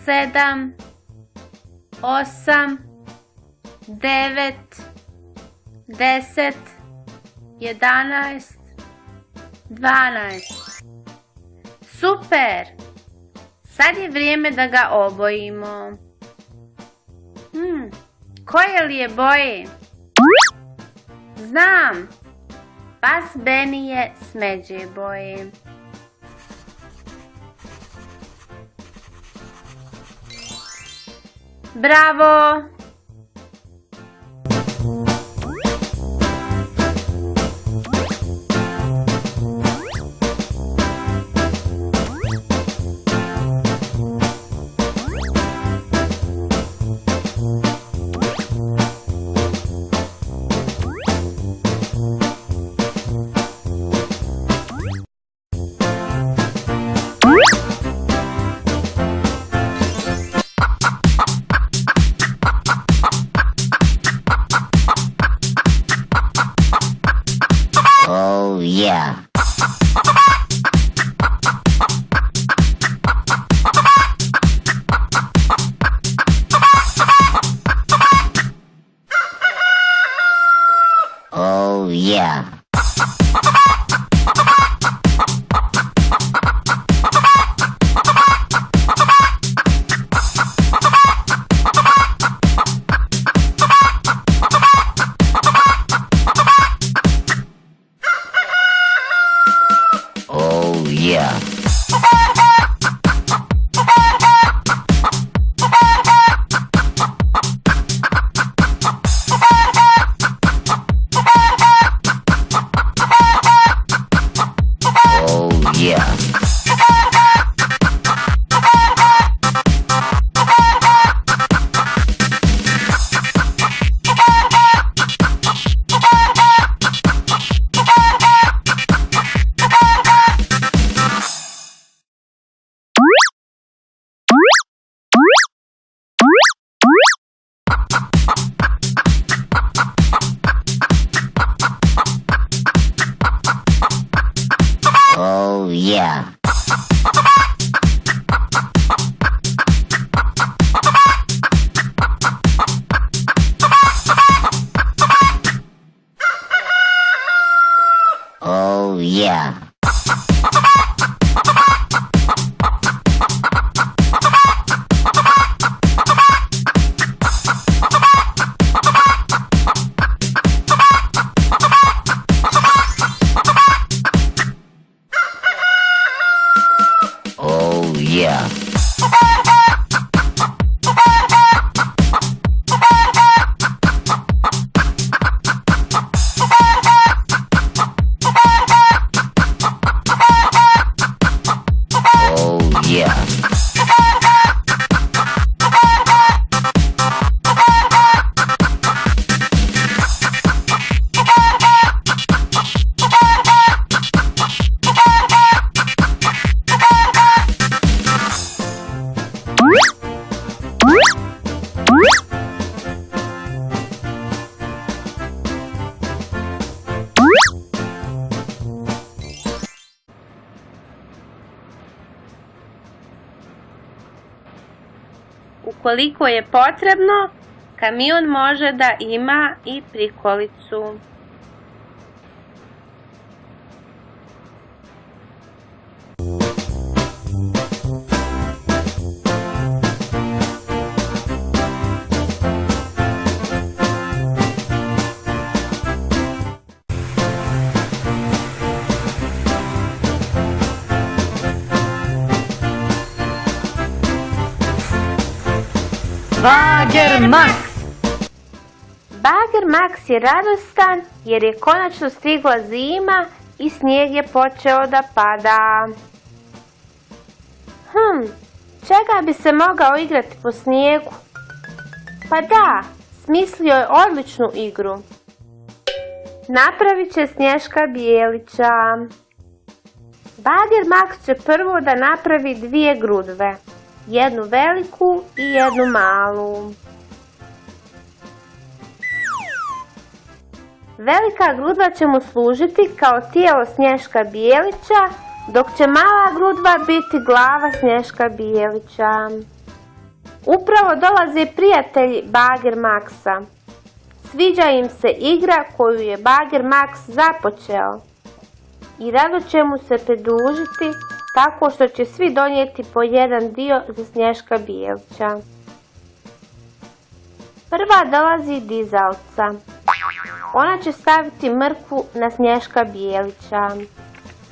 Speaker 1: 7, 8, 9, 10, 11, 12. Super! Sad je vrijeme da ga obojimo. Koje li je boje? Znam! Pas Benny je smeđe boje. Bravo!
Speaker 3: Oh yeah. Oh yeah. Oh yeah.
Speaker 6: yeah. Oh yeah.
Speaker 1: Ukoliko je potrebno, kamion može da ima i prikolicu.
Speaker 4: Bager Max.
Speaker 1: Bager Max je radostan jer je konačno stigla zima i snijeg je počeo da pada. Čega bi se mogao igrati po snijegu? Pa da, smislio je odličnu igru. Napravit će Snješka Bijelića. Bager Max će prvo da napravi 2 grudve. Jednu veliku i jednu malu. Velika grudva će mu služiti kao tijelo Snješka Bijelića, dok će mala grudva biti glava Snješka Bijelića. Upravo dolaze prijatelji Bager Maxa. Sviđa im se igra koju je Bager Max započeo i rado će mu se pridružiti tako što će svi donijeti po jedan dio za Snješka Bijelića. Prva dolazi dizalca. Ona će staviti mrkvu na Snješka Bijelića.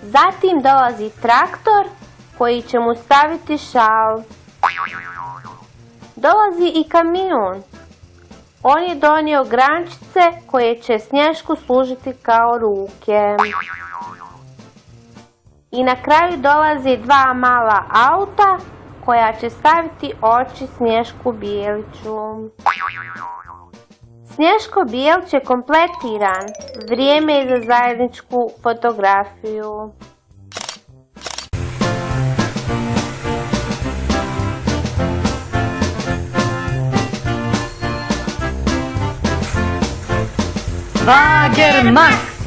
Speaker 1: Zatim dolazi traktor koji će mu staviti šal. Dolazi i kamion. On je donio grančice koje će Snješku služiti kao ruke. I na kraju dolazi 2 mala auta koja će staviti oči Snješku Bijeliću. Snješko Bijelić je kompletiran. Vrijeme je za zajedničku fotografiju.
Speaker 4: Bager Max.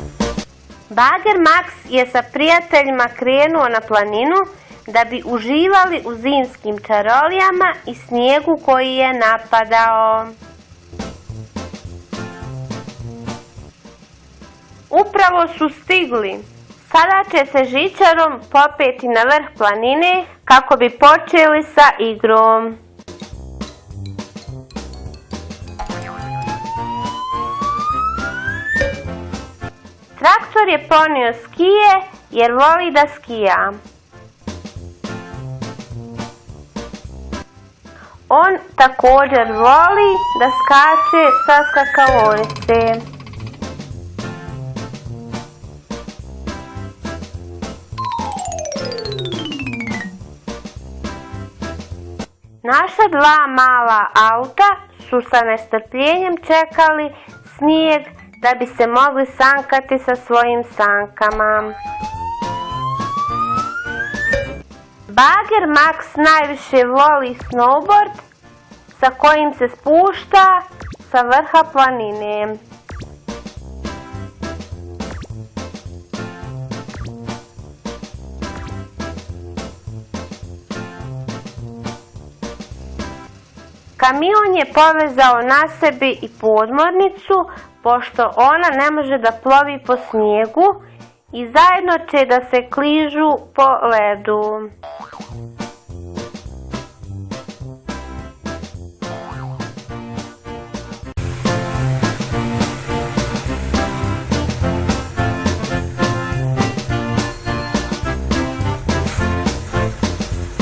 Speaker 1: Bager Max je sa prijateljima krenuo na planinu da bi uživali u zimskim čarolijama i snijegu koji je napadao. Upravo su stigli. Sada će se žičarom popeti na vrh planine kako bi počeli sa igrom. Traktor je ponio skije jer voli da skija. On također voli da skače sa skakalice. Naša 2 mala auta su sa nestrpljenjem čekali snijeg da bi se mogli sankati sa svojim sankama. Bager Max najviše voli snowboard sa kojim se spušta sa vrha planine. Kamion je povezao na sebi i podmornicu, pošto ona ne može da plovi po snijegu i zajedno će da se kližu po ledu.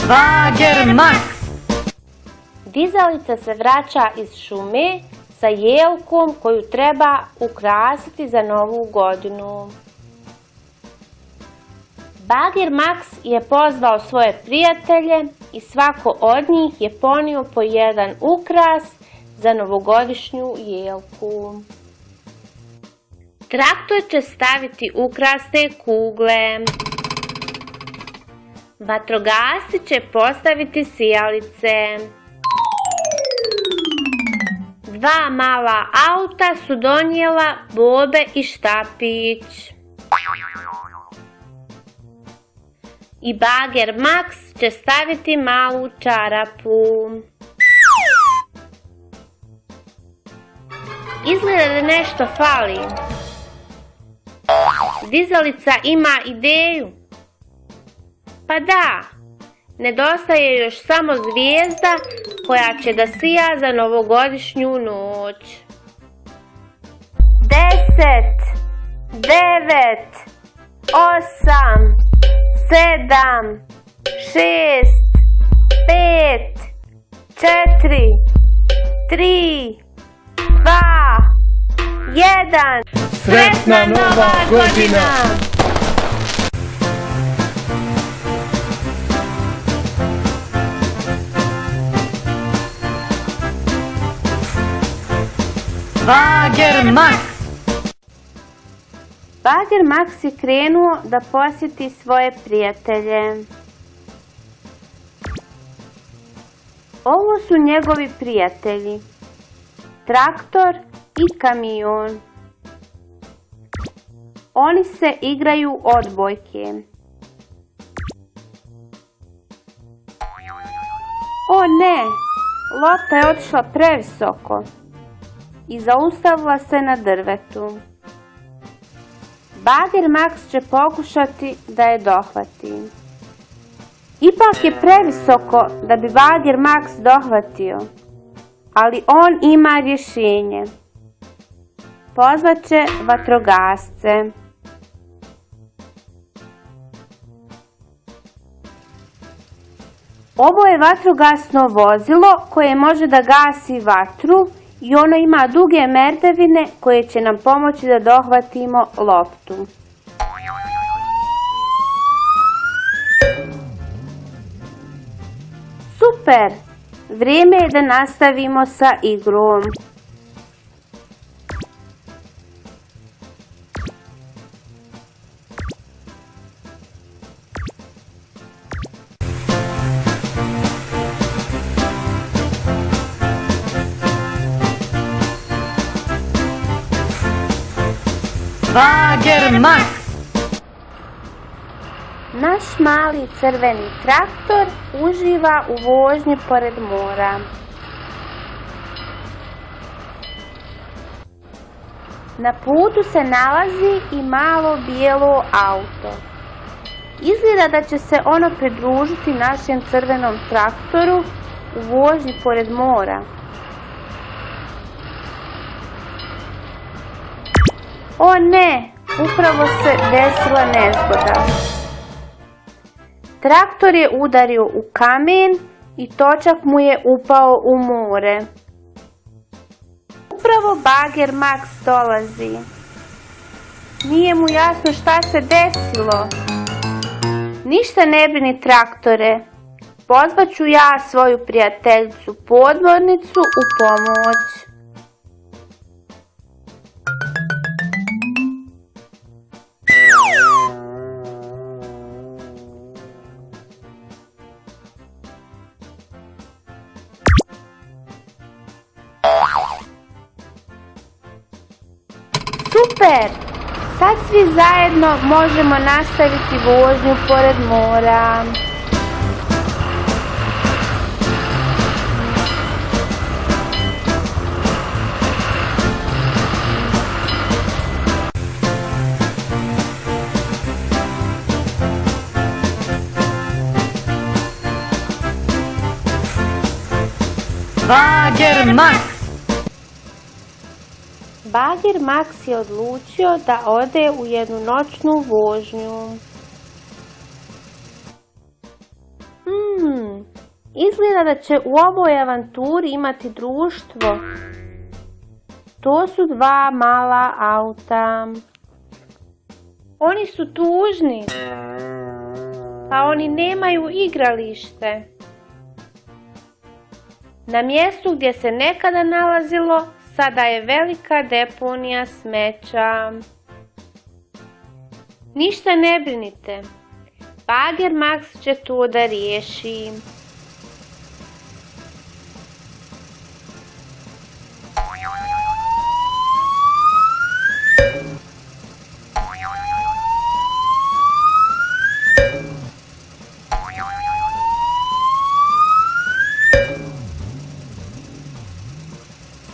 Speaker 4: Bager Max.
Speaker 1: Dizalica se vraća iz šume sa jelkom koju treba ukrasiti za novu godinu. Bager Max je pozvao svoje prijatelje i svako od njih je ponio po jedan ukras za novogodišnju jelku. Traktor će staviti ukrasne kugle. Vatrogasci će postaviti sijalice. Dva mala auta su donijela bobe i štapić. I Bager Max će staviti malu čarapu. Izgleda da nešto fali. Dizalica ima ideju. Pa da, nedostaje još samo zvijezda koja će da sija za novogodišnju noć. 10, 9, 8, 7, 6, 5, 4, 3, 2, 1.
Speaker 5: Sretna Nova godina!
Speaker 4: Bager Max.
Speaker 1: Bager Max je krenuo da posjeti svoje prijatelje. Ovo su njegovi prijatelji. Traktor i kamion. Oni se igraju odbojke. O ne, lopta je otišla previsoko i zaustavila se na drvetu. Bager Max će pokušati da je dohvati. Ipak je previsoko da bi Bager Max dohvatio, ali on ima rješenje. Pozvat će vatrogasce. Ovo je vatrogasno vozilo koje može da gasi vatru i ono ima duge merdevine koje će nam pomoći da dohvatimo loptu. Super! Vrijeme je da nastavimo sa igrom.
Speaker 4: Bager Max.
Speaker 1: Naš mali crveni traktor uživa u vožnji pored mora. Na putu se nalazi i malo bijelo auto. Izgleda da će se ono pridružiti našem crvenom traktoru u vožnji pored mora. O ne, upravo se desila nezgoda. Traktor je udario u kamen i točak mu je upao u more. Upravo Bager Max dolazi. Nije mu jasno šta se desilo. Ništa ne brini traktore. Pozvat ću ja svoju prijateljicu podmornicu u pomoć. Super! Sad svi zajedno možemo nastaviti vožnju pored mora.
Speaker 4: Bager Max.
Speaker 1: Bager Max je odlučio da ode u jednu noćnu vožnju. Izgleda da će u ovoj avanturi imati društvo. To su dva mala auta. Oni su tužni, a oni nemaju igralište. Na mjestu gdje se nekada nalazilo, sada je velika deponija smeća. Ništa ne brinite, bager Max će to da riješi.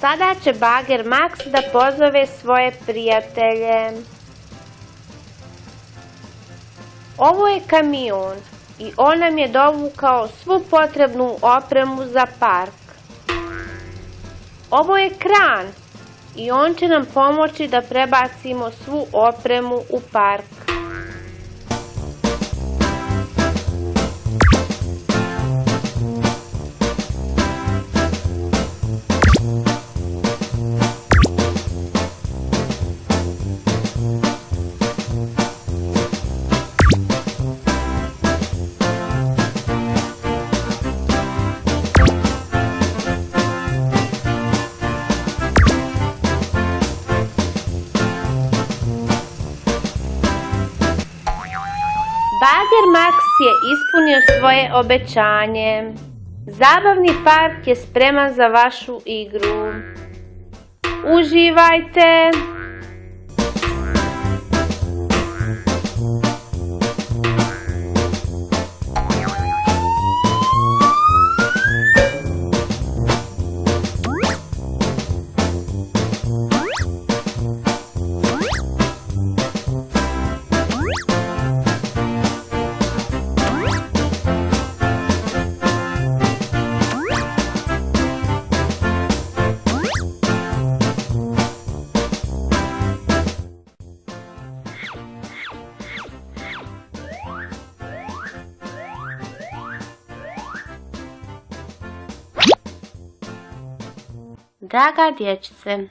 Speaker 1: Sada će bager Max da pozove svoje prijatelje. Ovo je kamion i on nam je dovukao svu potrebnu opremu za park. Ovo je kran i on će nam pomoći da prebacimo svu opremu u park. Bager Max je ispunio svoje obećanje. Zabavni park je spreman za vašu igru. Uživajte! Draga dječice,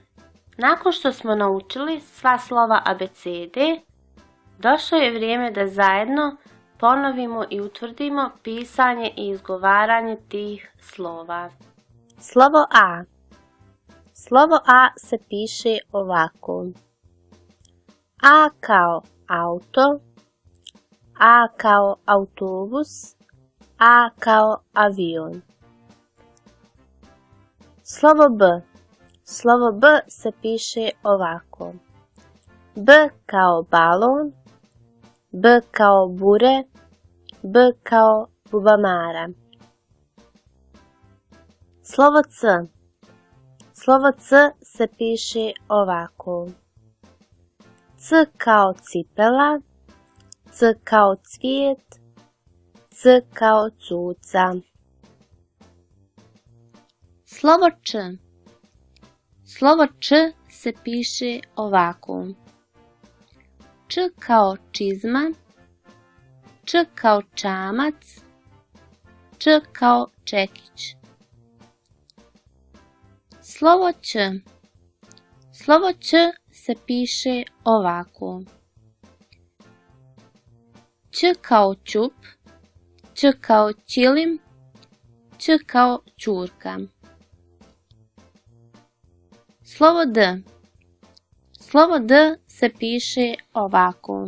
Speaker 1: nakon što smo naučili sva slova abecede, došlo je vrijeme da zajedno ponovimo i utvrdimo pisanje i izgovaranje tih slova. Slovo A. Slovo A se piše ovako. A kao auto, A kao autobus, A kao avion. Slovo B. Slovo B se piše ovako. B kao balon, B kao bure, B kao bubamara. Slovo C. Slovo C se piše ovako. C kao cipela, C kao cvijet, C kao cuca. Slovo Č. Slovo Č se piše ovako. Č kao čizma, Č kao čamac, Č kao čekić. Slovo Ć. Slovo Ć se piše ovako. Č kao ćup, Č kao ćilim, Č kao ćurka. Slovo D. Slovo D se piše ovako.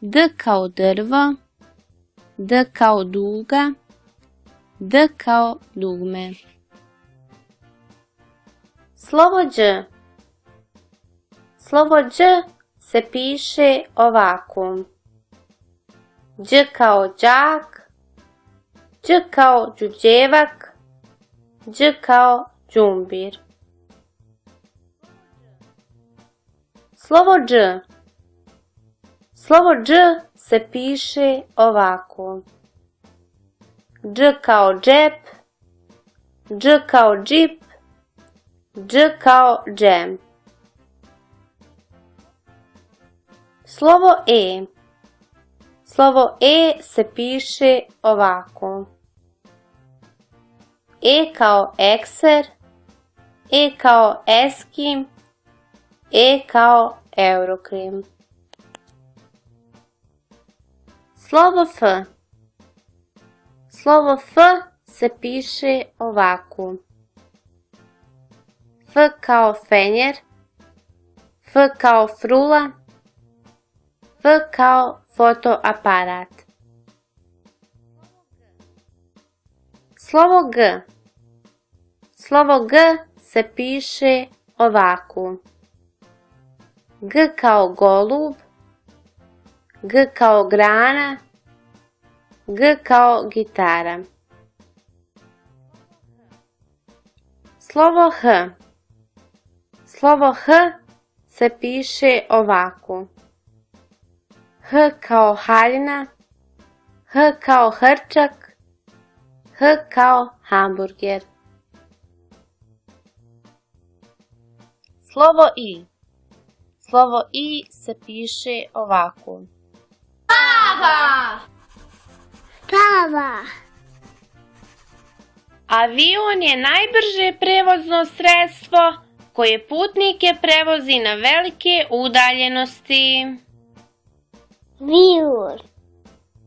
Speaker 1: D kao drvo, D kao duga, D kao dugme. Slovo Đ. Slovo Đ se piše ovako. Đ kao đak, Đ kao đuđevak, Đ kao đumbir. Slovo Đ. Slovo Đ se piše ovako. Đ kao džep, Đ kao džip, Đ kao džem. Slovo E. Slovo E se piše ovako. E kao ekser, E kao eskim, E kao eurokrim. Slovo F. Slovo F se piše ovako. F kao fenjer, F kao frula, F kao fotoaparat. Slovo G. Slovo G se piše ovako. G kao golub, G kao grana, G kao gitara. Slovo H. Slovo H se piše ovako. H kao haljina, H kao hrčak, H kao hamburger. Slovo I. Slovo I se piše ovako.
Speaker 2: Plava.
Speaker 3: Plava.
Speaker 1: Avion je najbrže prevozno sredstvo koje putnike prevozi na velike udaljenosti.
Speaker 3: Vior.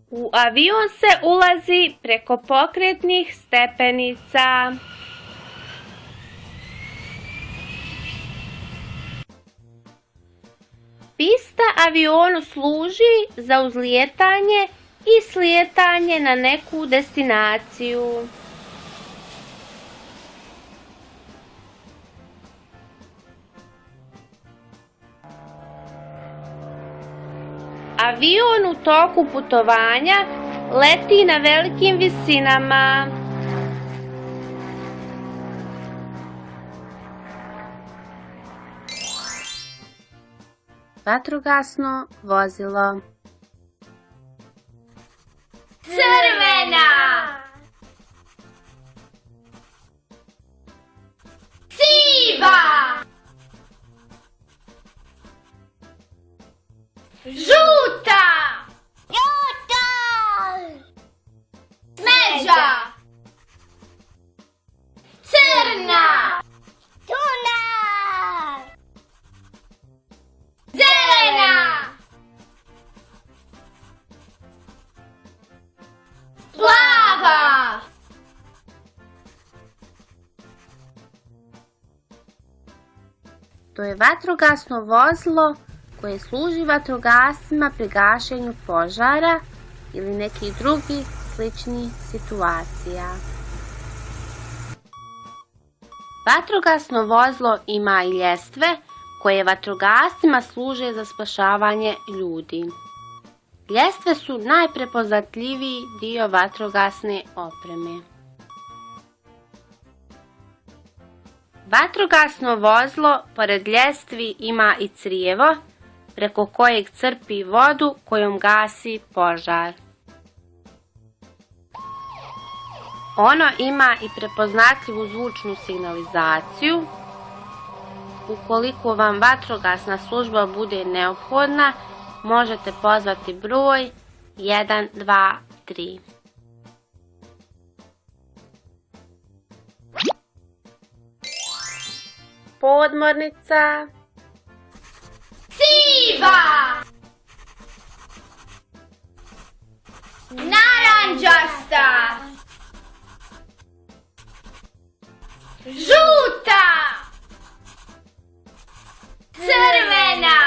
Speaker 1: U avion se ulazi preko pokretnih stepenica. Pista avionu služi za uzlijetanje i slijetanje na neku destinaciju. Avion u toku putovanja leti na velikim visinama. Vatrogasno vozilo.
Speaker 2: Crvena. Siva. Žuta.
Speaker 3: Juta.
Speaker 2: Smeđa. Crna.
Speaker 3: Tuna.
Speaker 2: Zelena. Plava.
Speaker 1: To je vatrogasno vozilo koje služi vatrogascima pri gašenju požara ili nekih drugih sličnih situacija. Vatrogasno vozilo ima i ljestve koje vatrogascima služe za spašavanje ljudi. Ljestve su najprepoznatljiviji dio vatrogasne opreme. Vatrogasno vozilo pored ljestvi ima i crijevo preko kojeg crpi vodu kojom gasi požar. Ono ima i prepoznatljivu zvučnu signalizaciju. Ukoliko vam vatrogasna služba bude neophodna, možete pozvati broj 123. Podmornica.
Speaker 2: Siva. Naranđasta. Žuta. Crvena.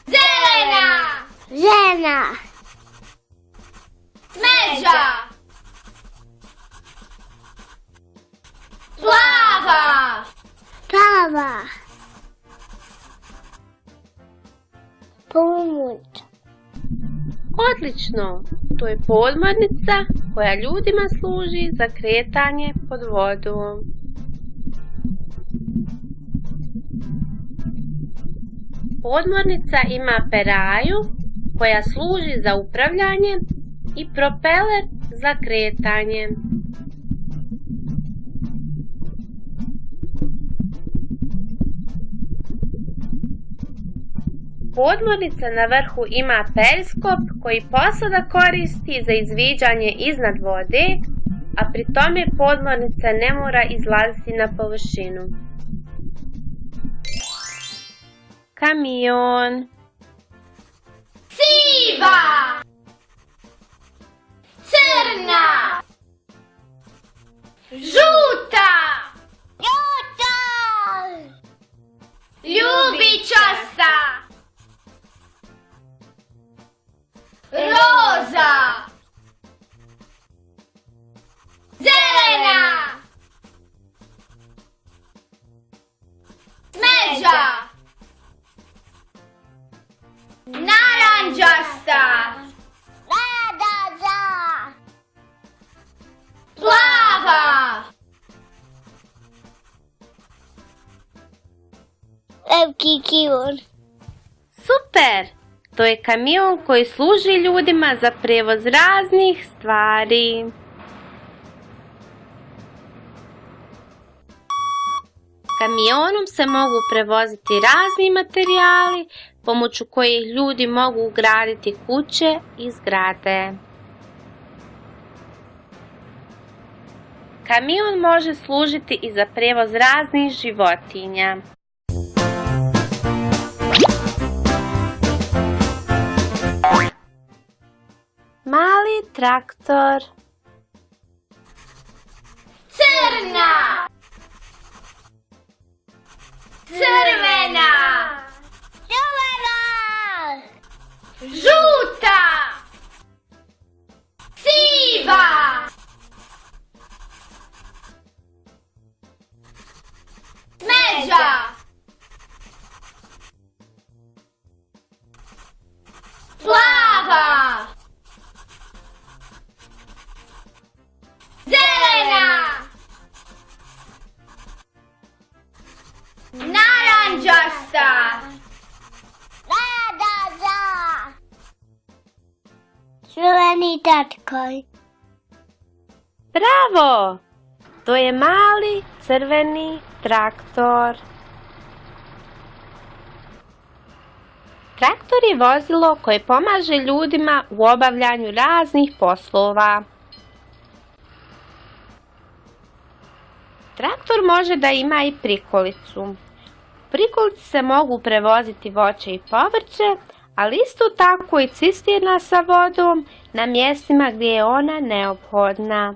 Speaker 2: Zelena.
Speaker 3: Žena.
Speaker 2: Smeđa. Plava.
Speaker 3: Plava. Pomoć.
Speaker 1: Odlično! To je podmornica koja ljudima služi za kretanje pod vodom. Podmornica ima peraju koja služi za upravljanje i propeler za kretanje. Podmornica na vrhu ima periskop koji posada koristi za izviđanje iznad vode a pri tome podmornica ne mora izlaziti na površinu. Kamion.
Speaker 2: Siva. Crna. Žuta. Ljubičasta. Roza. Zelena. Smeđa. Naranđasta. Plava.
Speaker 1: Super! To je kamion koji služi ljudima za prevoz raznih stvari. Kamionom se mogu prevoziti razni materijali pomoću kojih ljudi mogu graditi kuće i zgrade. Kamion može služiti i za prevoz raznih životinja. Mali traktor.
Speaker 2: Crna. Crvena. Žuta. Siva. Smeđa. Plava. Zelena. Naranđasta.
Speaker 3: Crveni tatkoj.
Speaker 1: Bravo! To je mali crveni traktor. Traktor je vozilo koje pomaže ljudima u obavljanju raznih poslova. Traktor može da ima i prikolicu. U prikolici se mogu prevoziti voće i povrće, ali isto tako i cisterna sa vodom na mjestima gdje je ona neophodna.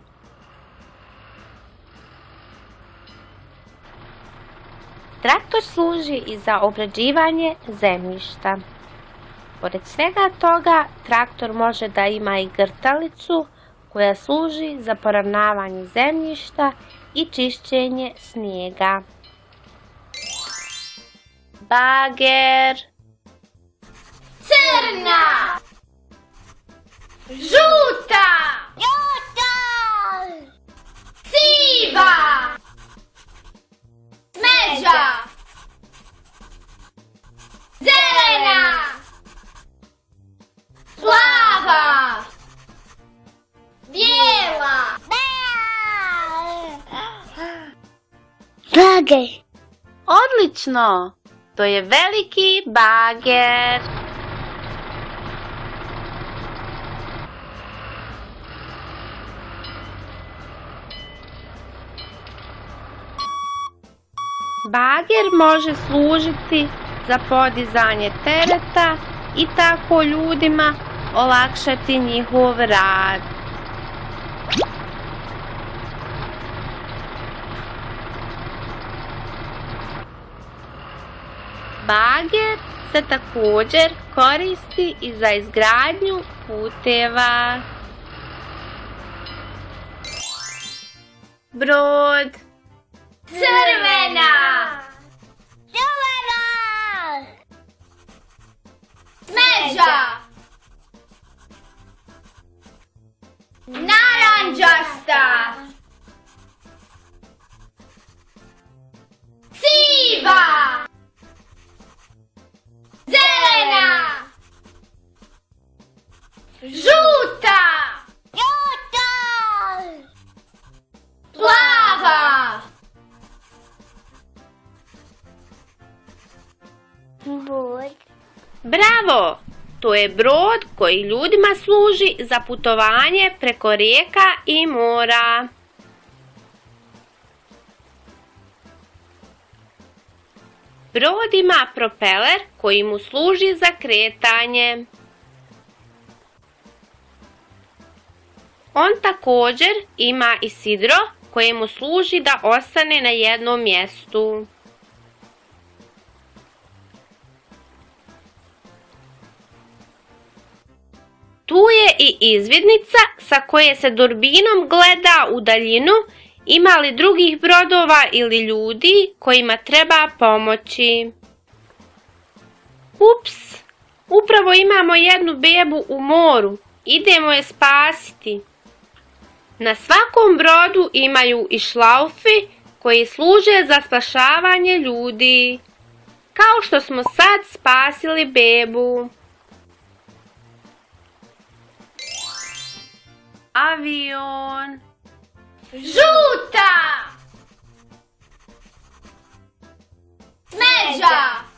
Speaker 1: Traktor služi i za obrađivanje zemljišta. Pored svega toga, traktor može da ima i grtalicu koja služi za poravnavanje zemljišta i čišćenje snijega. Bager.
Speaker 2: Crna. Žuta. Siva. Smeđa. Zelena. Plava. Bijela.
Speaker 3: Bagaj.
Speaker 1: Odlično! To je veliki bager. Bager može služiti za podizanje tereta i tako ljudima olakšati njihov rad. Bager se također koristi i za izgradnju puteva. Brod.
Speaker 2: Crvena. Smeđa. Naranđasta. Siva. Zelena. Žuta. Plava.
Speaker 3: Brod.
Speaker 1: Bravo! To je brod koji ljudima služi za putovanje preko rijeka i mora. Brod ima propeler koji mu služi za kretanje. On također ima i sidro koje mu služi da ostane na jednom mjestu. Tu je i izvidnica sa koje se durbinom gleda u daljinu ima li drugih brodova ili ljudi kojima treba pomoći. Ups, upravo imamo jednu bebu u moru, idemo je spasiti. Na svakom brodu imaju i šlaufi koji služe za spašavanje ljudi, kao što smo sad spasili bebu. Avion.
Speaker 2: Žuta. Smeđa.